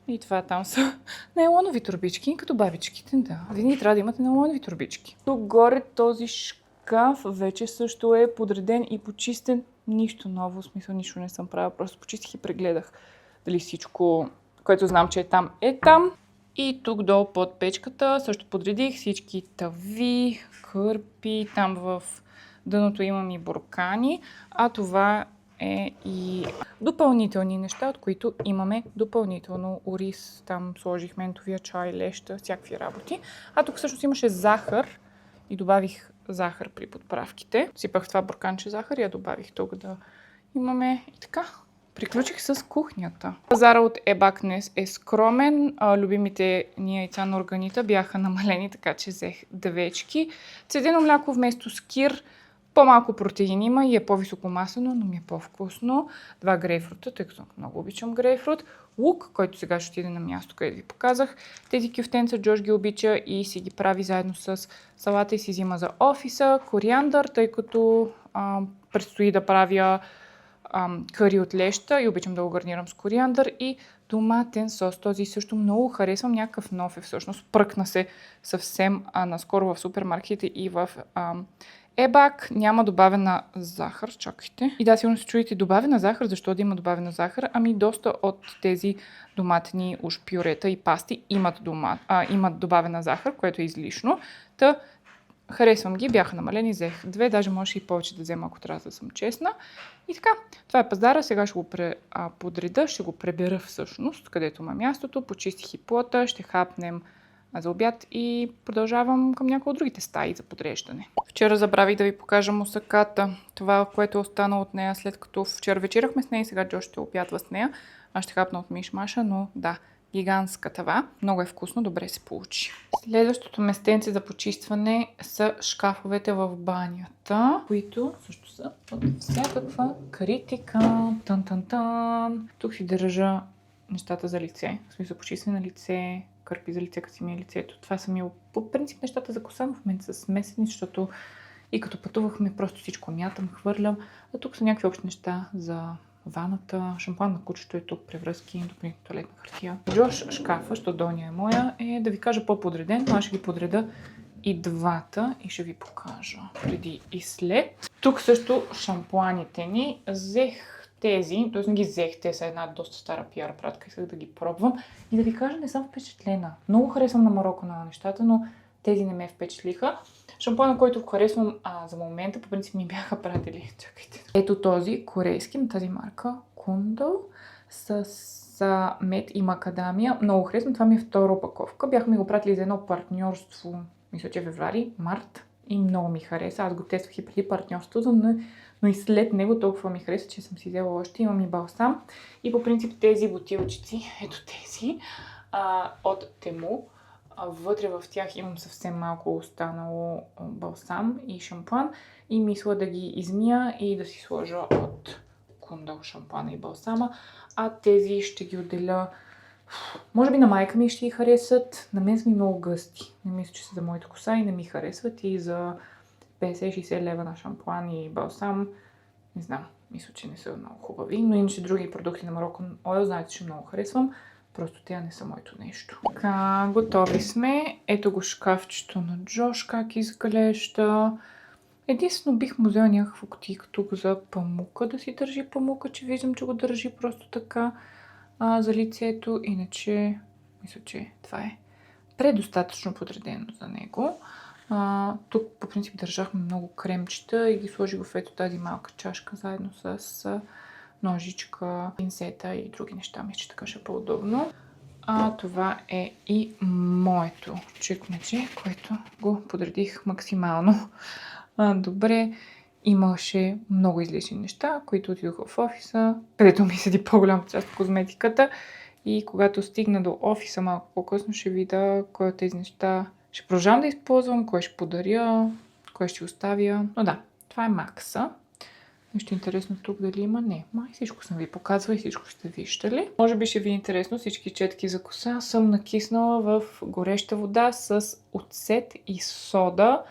A: И това там са нейлонови турбички, като бабичките. Да, винаги трябва да имате нейлонови турбички. Тук горе този шкаф вече също е подреден и почистен. Нищо ново, в смисъл нищо не съм правила. Просто почистих и прегледах дали всичко, което знам, че е там. И тук долу под печката също подредих всички тави, кърпи. Там в дъното имам и буркани. Това е и допълнителни неща, от които имаме допълнително ориз. Там сложих ментовия чай, леща, всякакви работи. Тук всъщност имаше захар и добавих захар при подправките. Сипах това бурканче захар и я добавих тук да имаме и така. Приключих с кухнята. Пазара от eBack днес е скромен. Любимите ни яйца на органита бяха намалени, така че взех 2. Цедено мляко вместо скир. По-малко протеин има и е по-високо маслено, но ми е по-вкусно. 2 грейпфрута, тъй като много обичам грейпфрут. Лук, който сега ще отиде на място, където ви показах. Тези кюфтенца Джош ги обича и си ги прави заедно с салата и си взима за офиса. Кориандър, тъй като предстои да правя къри от леща и обичам да го гарнирам с кориандър, и томатен сос. Този също много харесвам, някакъв нов е всъщност. Пръкна се съвсем наскоро в супермаркетите и в Ебак. Няма добавена захар, чакайте. И да, сигурно се чуете добавена захар. Защо да има добавена захар? Ами доста от тези доматни уж пюрета и пасти имат добавена захар, което е излишно. Та харесвам ги, бяха намалени, взех 2, даже може и повече да взема, ако трябва да съм честна. И така, това е пазара, сега ще го подреда, ще го пребера всъщност, където има мястото, почистих и плота, ще хапнем за обяд и продължавам към някои от другите стаи за подреждане. Вчера забравих да ви покажа мусаката, това, което е останало от нея, след като вчера вечерахме с нея и сега Джош ще обядва с нея. Аз ще хапна от мишмаша, но да, гигантска това. Много е вкусно, добре се получи. Следващото местенце за почистване са шкафовете в банята, които също са от всякаква критика. Тан-тан-тан. Тук си държа нещата за лице. В смисъл почистване на лице, кърпи за лице, като си ми е лицето. Това са ми по принцип нещата за коса, но в момента са смесени, защото и като пътувахме, просто всичко мятам, хвърлям. А тук са някакви общи неща за ваната, шампуан на кучето е тук, превръзки, допълнителна туалетна хартия. Джош шкафа, защото долния е моя, е да ви кажа по-подреден, но аз ще ги подреда и двата и ще ви покажа преди и след. Тук също шампуаните ни. Взех тези, т.е. не ги взех, те са една доста стара пиар пратка, исках да ги пробвам и да ви кажа, не съм впечатлена. Много харесвам на Марокко на нещата, но тези не ме впечатлиха. Шампуана, който харесвам за момента, по принцип ми бяха пратили. Чакайте. Ето този корейски на тази марка Kundal с мед и макадамия. Много харесвам. Това ми е втора опаковка. Бяхме го пратили за едно партньорство, мисля, че февруари, март. И много ми хареса. Аз го тествах и преди партньорството, но и след него толкова ми хареса, че съм си взела още. Имам и балсам. И по принцип тези бутилчици, ето тези, от Тему. Вътре в тях имам съвсем малко останало балсам и шампуан и мисля да ги измия и да си сложа от Kundal шампуана и балсама, а тези ще ги отделя, може би на майка ми ще ги харесат, на мен са ми много гъсти, не мисля, че са за моята коса и не ми харесват, и за 50-60 лева на шампуан и балсам, не знам, мисля, че не са много хубави, но иначе други продукти на Moroccan Oil, знаете, че много харесвам. Просто тя не са моето нещо. Така, готови сме. Ето го шкафчето на Джош, как изглежда. Единствено бих му взела някаква кутийка тук за памука, да си държи памука, че виждам, че го държи просто така за лицето. Иначе, мисля, че това е предостатъчно подредено за него. Тук по принцип държахме много кремчета и ги сложих в ето тази малка чашка, заедно с ножичка, пинцета и други неща. Мисля, че така ще е по-удобно. Това е и моето чекмедже, което го подредих максимално добре. Имаше много излишни неща, които отидоха в офиса, където ми седи по-голяма част от козметиката. И когато стигна до офиса малко по-късно, ще видя кой от тези неща ще продължавам да използвам, кой ще подаря, кой ще оставя. Но да, това е макса. Нещо интересно тук дали има? Не. Май всичко съм ви показвала и всичко сте виждали. Може би ще ви е интересно, всички четки за коса съм накиснала в гореща вода с оцет и сода.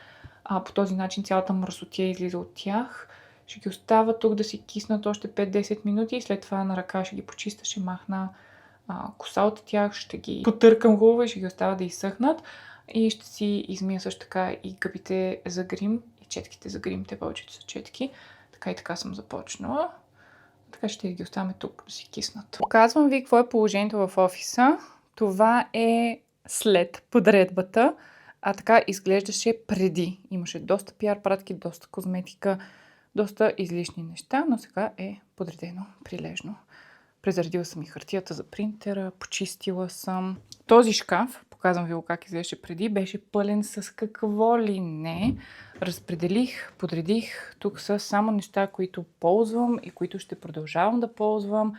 A: По този начин цялата мърсотия излиза от тях. Ще ги оставя тук да си киснат още 5-10 минути и след това на ръка ще ги почиста, ще махна коса от тях, ще ги потъркам хубаво и ще ги оставя да изсъхнат. И ще си измия също така и гъбите за грим и четките за грим, те повечето са четки. Така и така съм започнала. Така ще ги оставяме тук да си киснат. Показвам ви какво е положението в офиса. Това е след подредбата. Така изглеждаше преди. Имаше доста пиар пратки, доста козметика, доста излишни неща, но сега е подредено прилежно. Презаредила съм и хартията за принтера, почистила съм. Този шкаф, показвам ви го как изглеждаше преди, беше пълен с какво ли не. Разпределих, подредих. Тук са само неща, които ползвам и които ще продължавам да ползвам.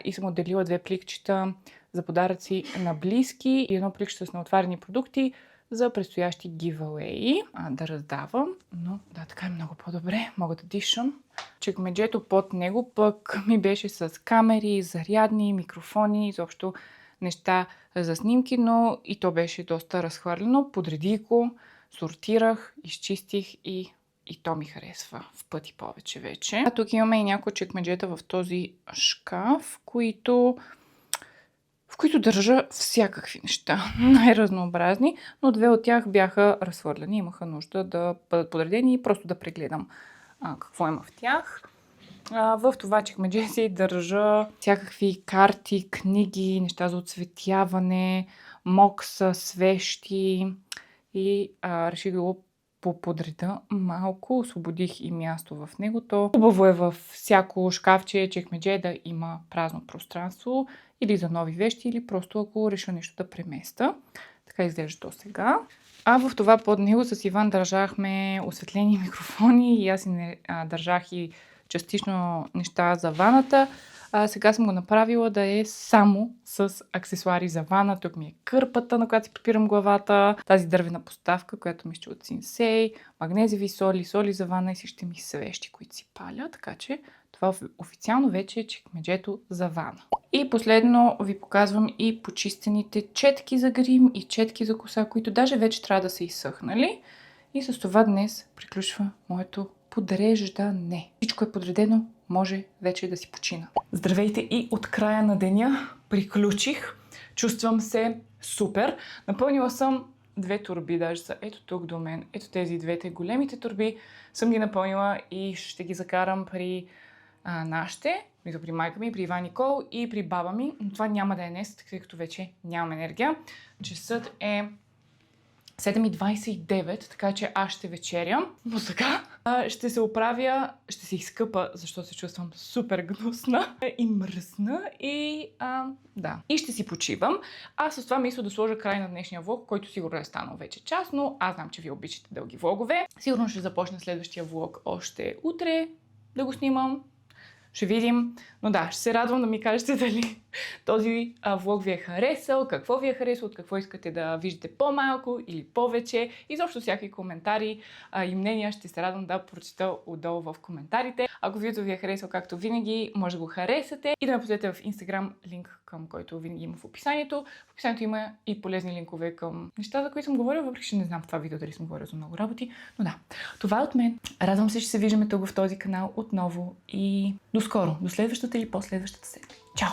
A: И съм отделила 2 пликчета за подаръци на близки и едно пликче с неотварени продукти. за предстоящи giveaway да раздавам. Но да, така е много по-добре. Мога да дишам. Чекмеджето под него пък ми беше с камери, зарядни, микрофони, изобщо неща за снимки, но и то беше доста разхвърлено. Подредих го, сортирах, изчистих и то ми харесва в пъти повече вече. А тук имаме и някои чекмеджета в този шкаф, в които държа всякакви неща, най-разнообразни, но 2 от тях бяха разхвърлени, имаха нужда да бъдат подредени и просто да прегледам какво има в тях. В това чекмедже си държа всякакви карти, книги, неща за оцветяване, мокса, свещи и реших да го подреда малко, освободих и място в него. То хубаво е във всяко шкафче, чекмедже да има празно пространство или за нови вещи, или просто ако реша нещо да преместа. Така изглежда то сега. А в това под него с Иван държахме осветлени микрофони и аз си държах и частично неща за ваната. Сега съм го направила да е само с аксесуари за вана. Тук ми е кърпата, на която си припирам главата. Тази дървена поставка, която мисля от синсей, магнезиеви соли, соли за вана и всичките ми свещи, които си паля. Така че това официално вече е чекмеджето за вана. И последно ви показвам и почистените четки за грим и четки за коса, които даже вече трябва да са изсъхнали. И с това днес приключва моето подреждане. Всичко е подредено, може вече да си почина. Здравейте и от края на деня приключих. Чувствам се супер. Напълнила съм 2 торби, даже са ето тук до мен. Ето тези двете големите торби съм ги напълнила и ще ги закарам при нашите, при майка ми, при Иван Никол и при баба ми. Но това няма да е днес, тъй като вече нямам енергия. Часът е 7:29, така че аз ще вечерям. Но сега ще се оправя, ще се изкъпа, защото се чувствам супер гнусна и мръсна и да. И ще си почивам. Аз с това мисля да сложа край на днешния влог, който сигурно е станал вече час, но аз знам, че ви обичате дълги влогове. Сигурно ще започна следващия влог още утре да го снимам. Ще видим. Но да, ще се радвам да ми кажете дали този влог ви е харесал, какво ви е харесал, от какво искате да виждате по-малко или повече. Изобщо всякакви коментари и мнения ще се радвам да прочита отдолу в коментарите. Ако видеото ви е харесал, както винаги, може да го харесате и да ме последвате в Instagram, линк към който винаги има в описанието. В описанието има и полезни линкове към неща, за които съм говорила, въпреки че не знам в това видео дали съм говорила за много работи. Но да, това е от мен. Радвам се, че се виждаме тук в този канал отново и до скоро, до следващата или последващата седмица. Чао!